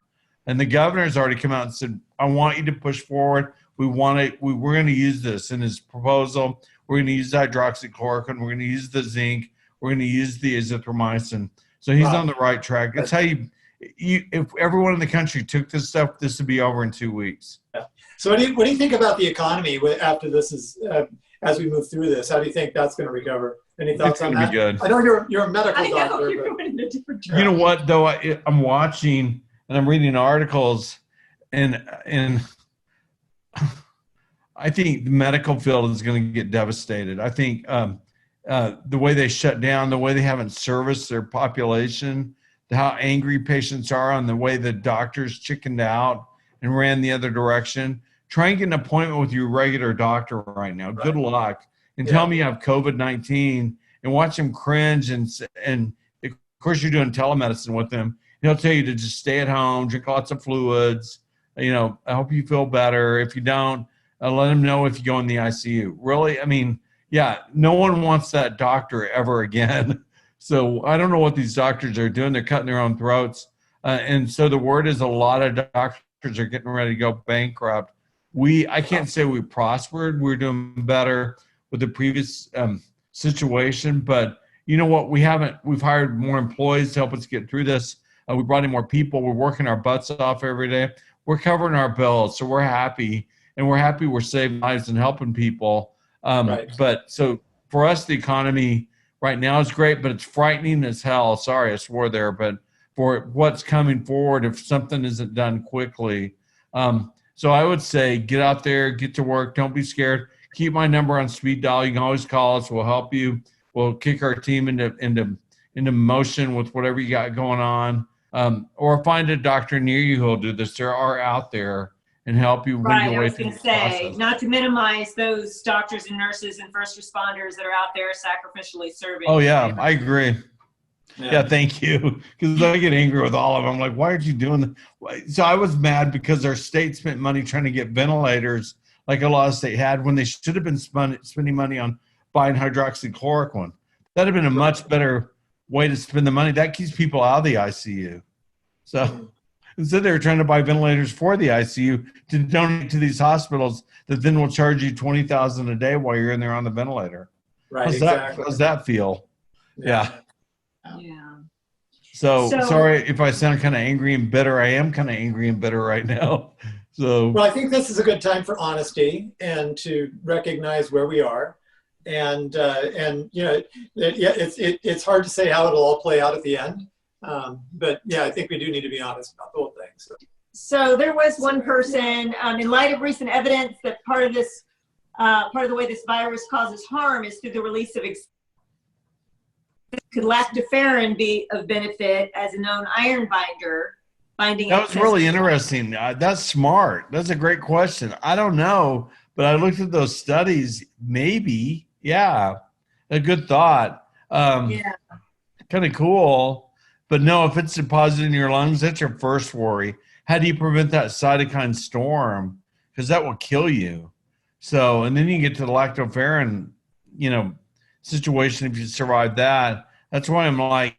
And the governor's already come out and said, I want you to push forward. We're going to use this in his proposal. We're going to use the hydroxychloroquine. We're going to use the zinc. We're going to use the azithromycin. So he's on the right track. That's how if everyone in the country took this stuff, this would be over in 2 weeks. Yeah. So what do you think about the economy after this is, as we move through this? How do you think that's going to recover? Any thoughts on that? Be good. I know you're a medical doctor. You know what, though? I'm watching and I'm reading articles, and I think the medical field is going to get devastated. I think the way they shut down, the way they haven't serviced their population, how angry patients are on the way the doctors chickened out and ran the other direction. Try and get an appointment with your regular doctor right now. Right. Good luck. And tell me you have COVID-19 and watch him cringe. And of course, you're doing telemedicine with him. He'll tell you to just stay at home, drink lots of fluids. I hope you feel better. If you don't, let him know if you go in the ICU. Really, no one wants that doctor ever again. So I don't know what these doctors are doing. They're cutting their own throats. And so the word is a lot of doctors are getting ready to go bankrupt. I can't say we prospered. We're doing better with the previous situation, but you know what? We've hired more employees to help us get through this. We brought in more people. We're working our butts off every day. We're covering our bills, so we're happy, and we're saving lives and helping people. Right. But so for us, the economy right now is great, but it's frightening as hell. Sorry, I swore there, but for what's coming forward if something isn't done quickly. So I would say get out there, get to work. Don't be scared. Keep my number on speed dial. You can always call us. We'll help you. We'll kick our team into motion with whatever you got going on. Or find a doctor near you who'll do this. There are out there and help you win your way through the process. Not to minimize those doctors and nurses and first responders that are out there sacrificially serving. Oh yeah, I agree. Yeah, thank you. Because I get angry with all of them. I'm like, why aren't you doing that? So I was mad because our state spent money trying to get ventilators, like a lot of state had, when they should have been spending money on buying hydroxychloroquine. That'd have been a much better way to spend the money. That keeps people out of the ICU. So instead, they were trying to buy ventilators for the ICU to donate to these hospitals that then will charge you $20,000 a day while you're in there on the ventilator. Right. How's that feel? Yeah. So sorry if I sound kind of angry and bitter. I am kind of angry and bitter right now. So well, I think this is a good time for honesty and to recognize where we are, and you know, it's hard to say how it'll all play out at the end. But yeah, I think we do need to be honest about the whole thing. So there was one person, in light of recent evidence that part of the way this virus causes harm is through the release of could lactoferrin be of benefit as a known iron binder? That was really interesting. That's smart. That's a great question. I don't know, but I looked at those studies. Maybe, yeah, a good thought. Kind of cool. But no, if it's deposited in your lungs, that's your first worry. How do you prevent that cytokine storm? Because that will kill you. So, and then you get to the lactoferrin, situation. If you survive that, that's why I'm like,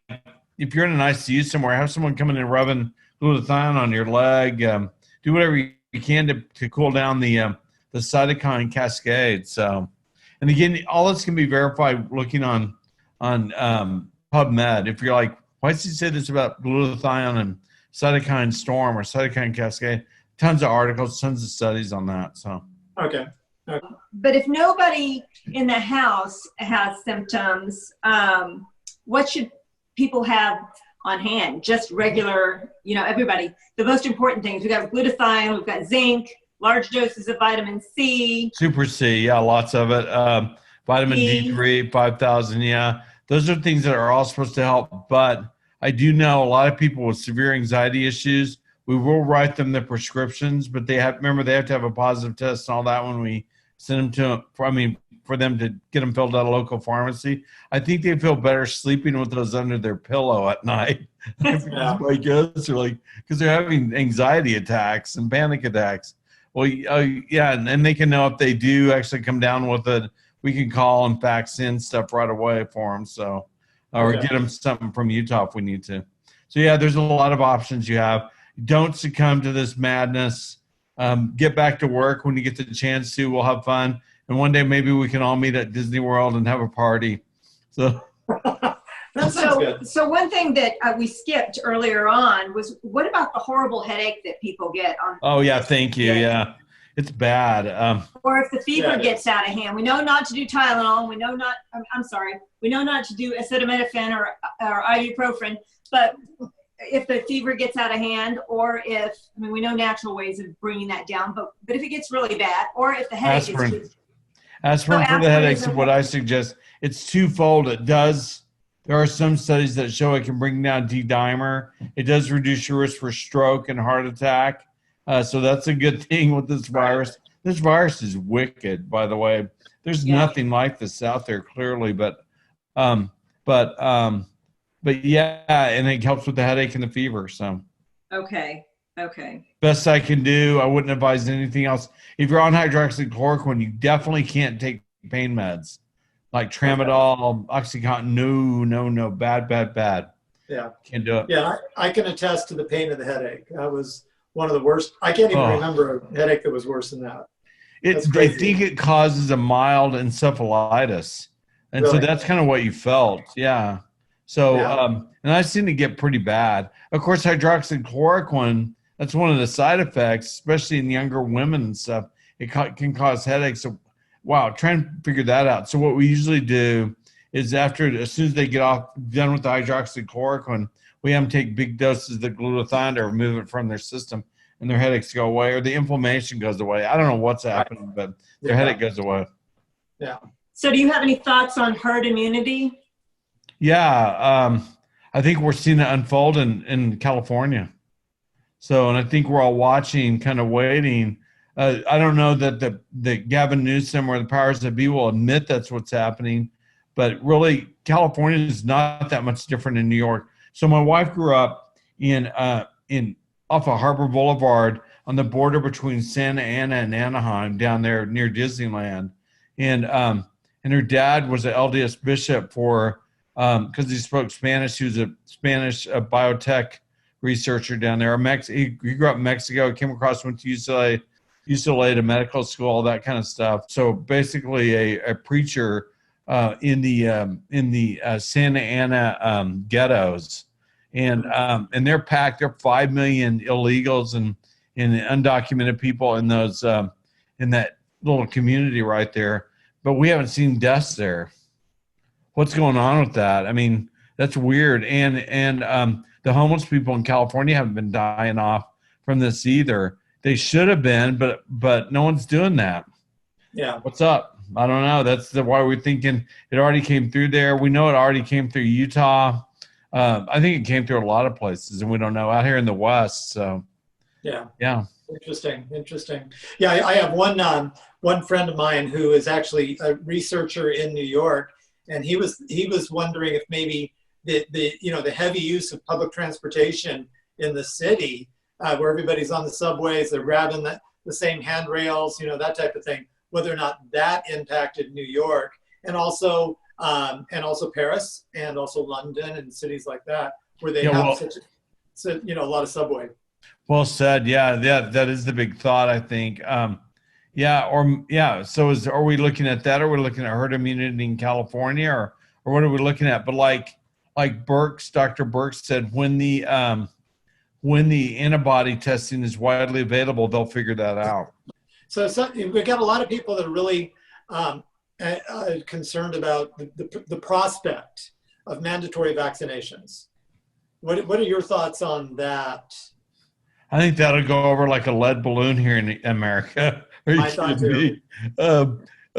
if you're in an ICU somewhere, have someone come in and rubbing glutathione on your leg. Do whatever you can to cool down the cytokine cascade. So, and again, all this can be verified looking on PubMed. If you're like, why does he say this about glutathione and cytokine storm or cytokine cascade? Tons of articles, tons of studies on that. So okay. But if nobody in the house has symptoms, what should people have on hand? Just regular, everybody. The most important things, we've got glutathione, we've got zinc, large doses of vitamin C. Super C, yeah, lots of it. Vitamin D3, 5,000, yeah. Those are things that are all supposed to help. But I do know a lot of people with severe anxiety issues, we will write them the prescriptions, but they have to have a positive test and all that when we send them for them to get them filled at a local pharmacy. I think they feel better sleeping with those under their pillow at night. I guess, because they're having anxiety attacks and panic attacks. Well, yeah, and they can know if they do actually come down with it. We can call and fax in stuff right away for them. So, or get them something from Utah if we need to. So yeah, there's a lot of options you have. Don't succumb to this madness. Get back to work when you get the chance to. We'll have fun. And one day maybe we can all meet at Disney World and have a party. So that sounds good. So one thing that we skipped earlier on was, what about the horrible headache that people get on? Oh yeah, thank you. Yeah, it's bad. Or if the fever gets out of hand, we know not to do Tylenol. We know not. We know not to do acetaminophen or ibuprofen. But if the fever gets out of hand, or we know natural ways of bringing that down, but if it gets really bad, or if the headache is aspirin for the headaches is what I suggest. It's twofold. There are some studies that show it can bring down D-dimer. It does reduce your risk for stroke and heart attack. So that's a good thing with this virus. This virus is wicked, by the way. There's nothing like this out there, clearly, but yeah, and it helps with the headache and the fever. So okay. Best I can do. I wouldn't advise anything else. If you're on hydroxychloroquine, you definitely can't take pain meds like tramadol, OxyContin. No, bad. Yeah, Can't do it. Yeah, I can attest to the pain of the headache. That was one of the worst. I can't even Oh. remember a headache that was worse than that. They think it causes a mild encephalitis. And so Really? that's kind of what you felt. Yeah. So, Yeah. and I've seen it get pretty bad. Of course, hydroxychloroquine, that's one of the side effects, especially in younger women and stuff. It can cause headaches. So, wow, try and figure that out. So what we usually do is as soon as they get done with the hydroxychloroquine, we have them take big doses of the glutathione to remove it from their system, and their headaches go away, or the inflammation goes away. I don't know what's happening, but their headache goes away. Yeah. So do you have any thoughts on herd immunity? Yeah. I think we're seeing it unfold in California. So, and I think we're all watching, kind of waiting. I don't know that Gavin Newsom or the powers that be will admit that's what's happening, but really California is not that much different in New York. So my wife grew up in off of Harbor Boulevard on the border between Santa Ana and Anaheim down there near Disneyland. And her dad was an LDS bishop because he spoke Spanish. He was a Spanish biotech researcher down there. He grew up in Mexico, came across, went to UCLA to medical school, all that kind of stuff. So basically a preacher in the Santa Ana ghettos. And they're packed. There are 5 million illegals and undocumented people in those in that little community right there. But we haven't seen deaths there. What's going on with that? I mean, that's weird. And the homeless people in California haven't been dying off from this either. They should have been, but no one's doing that. Yeah. What's up? I don't know. That's why we're thinking it already came through there. We know it already came through Utah. I think it came through a lot of places, and we don't know out here in the West. So, yeah. Interesting. Yeah, I have one friend of mine who is actually a researcher in New York, and he was wondering if maybe the heavy use of public transportation in the city, where everybody's on the subways, they're grabbing the same handrails, that type of thing, whether or not that impacted New York, and also Paris, and also London and cities like that, where they have a lot of subway. Well said. Yeah, that is the big thought, I think. So are we looking at that? Or are we looking at herd immunity in California, or what are we looking at? But like Dr. Burks said, when the antibody testing is widely available, they'll figure that out. So we've got a lot of people that are really concerned about the prospect of mandatory vaccinations. What are your thoughts on that? I think that'll go over like a lead balloon here in America. I thought too. I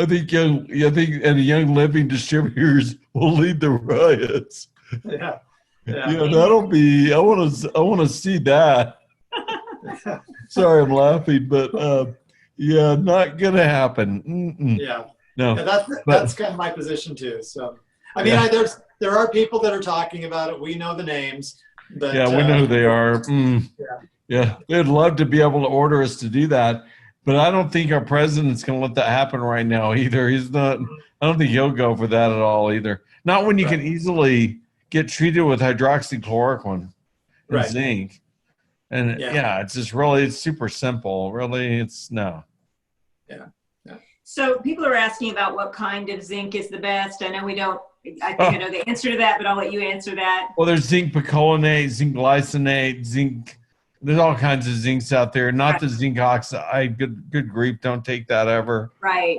think Young Living distributors will lead the riots. Yeah. That'll be. I want to see that. Sorry, I'm laughing, but not gonna happen. Mm-mm. Yeah. No. Yeah, that's kind of my position too. So, I mean, there are people that are talking about it. We know the names, but we know who they are. Yeah, they'd love to be able to order us to do that, but I don't think our president's going to let that happen right now either. He's not. I don't think he'll go for that at all either. Not when you can easily get treated with hydroxychloroquine and zinc. And it's just it's super simple. Really, it's no. Yeah. So people are asking about what kind of zinc is the best. I know we don't. I think I know the answer to that, but I'll let you answer that. Well, there's zinc picolinate, zinc glycinate, zinc. There's all kinds of zincs out there. Not the zinc oxide. Good grief, don't take that ever. Right.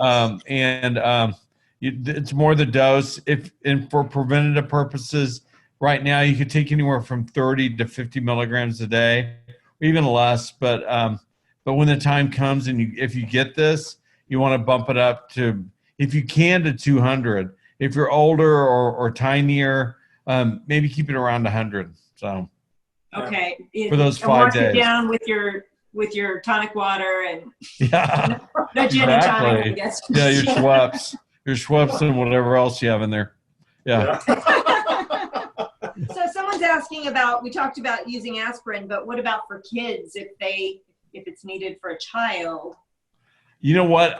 It's more the dose. And for preventative purposes, right now you could take anywhere from 30 to 50 milligrams a day, or even less. But when the time comes and if you get this, you want to bump it up to, if you can, to 200. If you're older or tinier, maybe keep it around 100. So. Okay. For those 5 days. Wash it down with your tonic water and no gin and tonic, I guess. Yeah, your Schweppes and whatever else you have in there. Yeah. So someone's asking about, we talked about using aspirin, but what about for kids if it's needed for a child? You know what?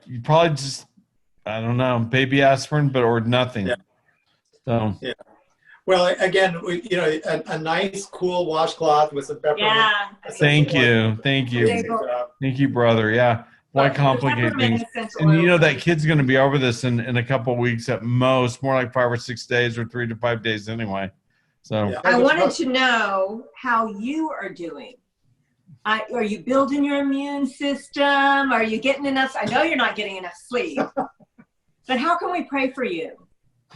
You probably just, I don't know, baby aspirin, or nothing. Yeah. So. Yeah. Well, again, a nice, cool washcloth with some peppermint. Yeah. Thank you. Thank you. Thank you, brother. Yeah. Why complicate things? And you know that kid's going to be over this in a couple of weeks at most, more like 5 or 6 days or 3 to 5 days anyway. So Yeah. I wanted to know how you are doing. Are you building your immune system? Are you getting enough? I know you're not getting enough sleep, but how can we pray for you?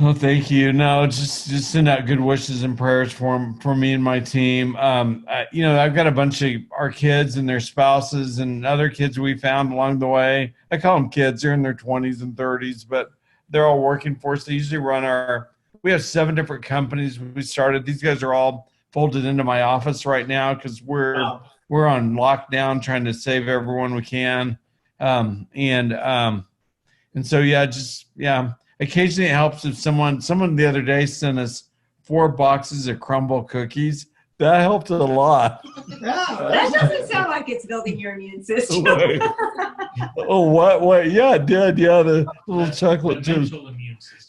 Oh, thank you. No, just send out good wishes and prayers for me and my team. I've got a bunch of our kids and their spouses and other kids we found along the way. I call them kids. They're in their 20s and 30s, but they're all working for us. They usually we have 7 different companies we started. These guys are all folded into my office right now because we're on lockdown trying to save everyone we can. And so, occasionally it helps if someone the other day sent us 4 boxes of crumble cookies. That helped a lot. That doesn't sound like it's building your immune system. Oh, what? Yeah, it did. Yeah, the little chocolate chips.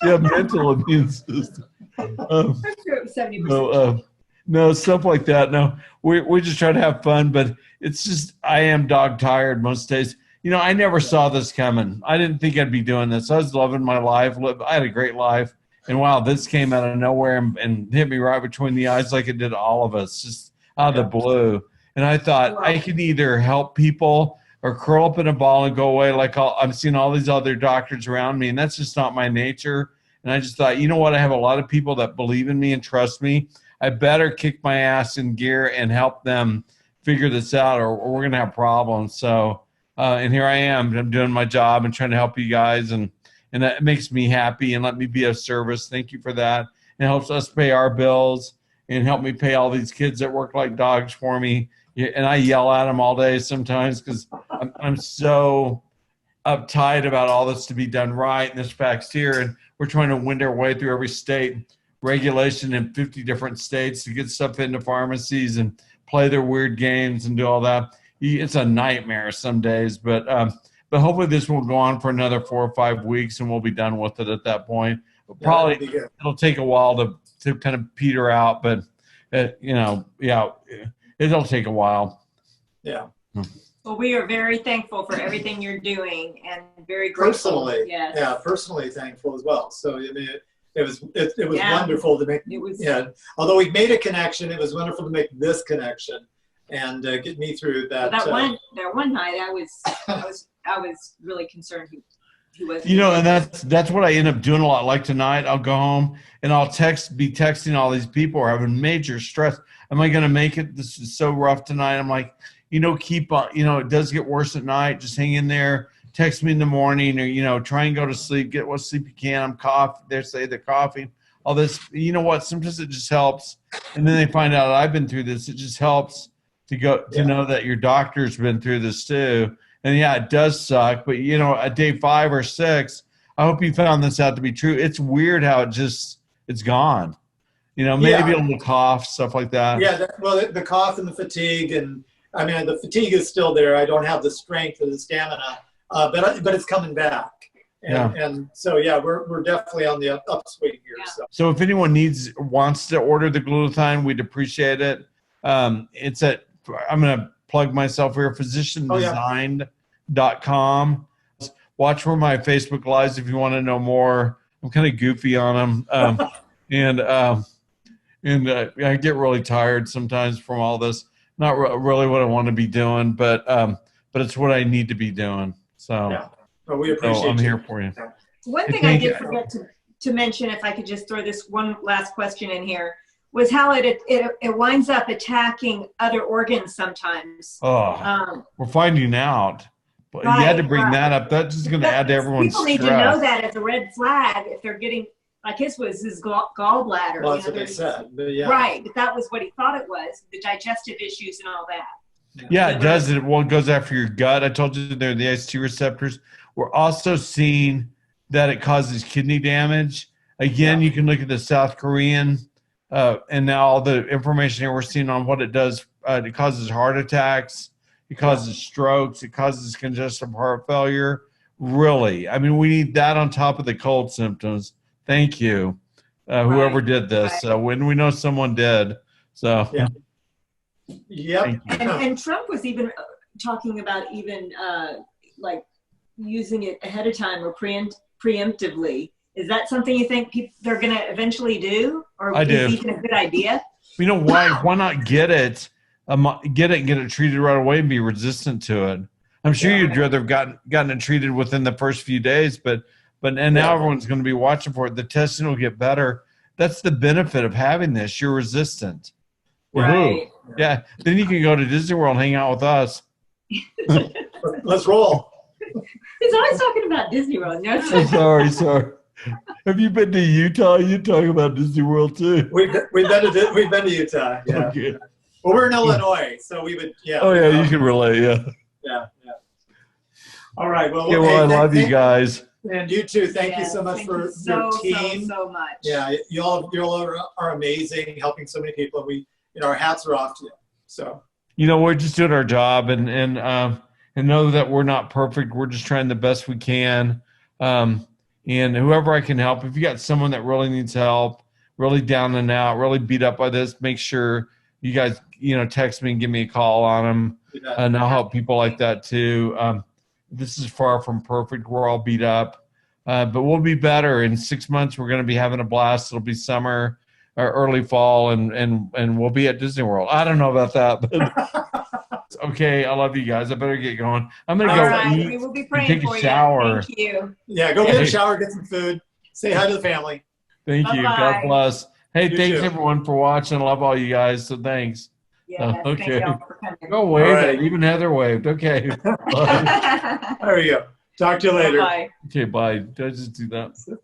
Yeah, mental immune system. I'm sure it was 70%. No, stuff like that. No, we just try to have fun, but it's just, I am dog tired most days. I never saw this coming. I didn't think I'd be doing this. I was loving my life. I had a great life. And wow, this came out of nowhere and hit me right between the eyes like it did all of us, just out of the blue. And I thought I could either help people or curl up in a ball and go away like I'm seeing all these other doctors around me. And that's just not my nature. And I just thought, you know what? I have a lot of people that believe in me and trust me. I better kick my ass in gear and help them figure this out or we're going to have problems. So, and here I am. I'm doing my job and trying to help you guys. And that makes me happy and let me be of service. Thank you for that. It helps us pay our bills and help me pay all these kids that work like dogs for me. And I yell at them all day sometimes because I'm so uptight about all this to be done right. And this fact's here. And we're trying to wind our way through every state regulation in 50 different states to get stuff into pharmacies and play their weird games and do all that. It's a nightmare some days, but hopefully this will go on for another 4 or 5 weeks and we'll be done with it at that point. Probably it'll take a while to kind of peter out, but it'll take a while. Yeah. Well, we are very thankful for everything you're doing and very grateful. Personally, yes. Personally thankful as well. So I mean, it was wonderful to make. Although we made a connection, it was wonderful to make this connection and get me through that. That one night, I was really concerned he wasn't. And that's what I end up doing a lot. Like tonight, I'll go home and I'll be texting all these people who are having major stress. Am I going to make it? This is so rough tonight. I'm like, keep on. It does get worse at night. Just hang in there. Text me in the morning, or try and go to sleep. Get what sleep you can. I'm coughing. They say they're coughing. All this. You know what? Sometimes it just helps. And then they find out I've been through this. It just helps to know that your doctor's been through this too. And it does suck. But at day 5 or 6, I hope you found this out to be true. It's weird how it's gone. Maybe a little cough, stuff like that. Yeah. The cough and the fatigue, and I mean the fatigue is still there. I don't have the strength or the stamina. But it's coming back, and so we're definitely on the upswing here. Yeah. So if anyone wants to order the glutathione, we'd appreciate it. It's I'm going to plug myself here, physiciandesigned.com. Watch for my Facebook lives if you want to know more. I'm kind of goofy on them, and I get really tired sometimes from all this. Not really what I want to be doing, but it's what I need to be doing. So, we appreciate I'm here for you. One thing I did forget to mention, if I could just throw this one last question in here, was how it winds up attacking other organs sometimes. We're finding out. But you had to bring that up. That's just going to add to everyone's stress. People need to know that as a red flag if they're getting, like his was his gallbladder. Well, that's what they said. But right, but that was what he thought it was, the digestive issues and all that. Yeah, it does. It goes after your gut. I told you they're the ACE2 receptors. We're also seeing that it causes kidney damage. Again, you can look at the South Korean and now all the information here we're seeing on what it does. It causes heart attacks. It causes strokes. It causes congestive heart failure. Really. I mean, we need that on top of the cold symptoms. Thank you. whoever did this. So when we know someone did. So Yeah. Yep. And Trump was even talking about even like using it ahead of time or preemptively. Is that something you think they're going to eventually do, or I is do. it even a good idea? You know why? Why not get it and get it treated right away and be resistant to it? I'm sure you'd rather have gotten it treated within the first few days, but now everyone's going to be watching for it. The testing will get better. That's the benefit of having this. You're resistant. Right. Yeah. Then you can go to Disney World and hang out with us. Let's roll. He's always talking about Disney World. No? I'm sorry. Have you been to Utah? You talking about Disney World too? We've been to Utah. Yeah. Okay. Well, we're in Illinois, so we would. Yeah. Oh yeah, you can relate. Yeah. Yeah. All right. Well, Yeah, well, I love you guys. And you too. Thank you so much for your team. So much. Yeah, you all are amazing, helping so many people. We, our hats are off to you. So. We're just doing our job, and know that we're not perfect. We're just trying the best we can. And whoever I can help, if you got someone that really needs help, really down and out, really beat up by this, make sure you guys, text me and give me a call on them. Yeah. And I'll help people like that too. This is far from perfect. We're all beat up, but we'll be better. In 6 months, we're going to be having a blast. It'll be summer or early fall, and we'll be at Disney World. I don't know about that, but okay. I love you guys. I better get going. I'm going to go eat. We will be praying take for a shower. You. Thank you. Yeah, go get a shower, get some food. Say hi to the family. Thank you. God bless. Hey, thanks too. Everyone for watching. I love all you guys. So thanks. Yeah, okay. Thank y'all for coming. Go wave right. it. Even Heather waved. Okay. There we go. Talk to you later. Bye. Okay, bye. Did I just do that?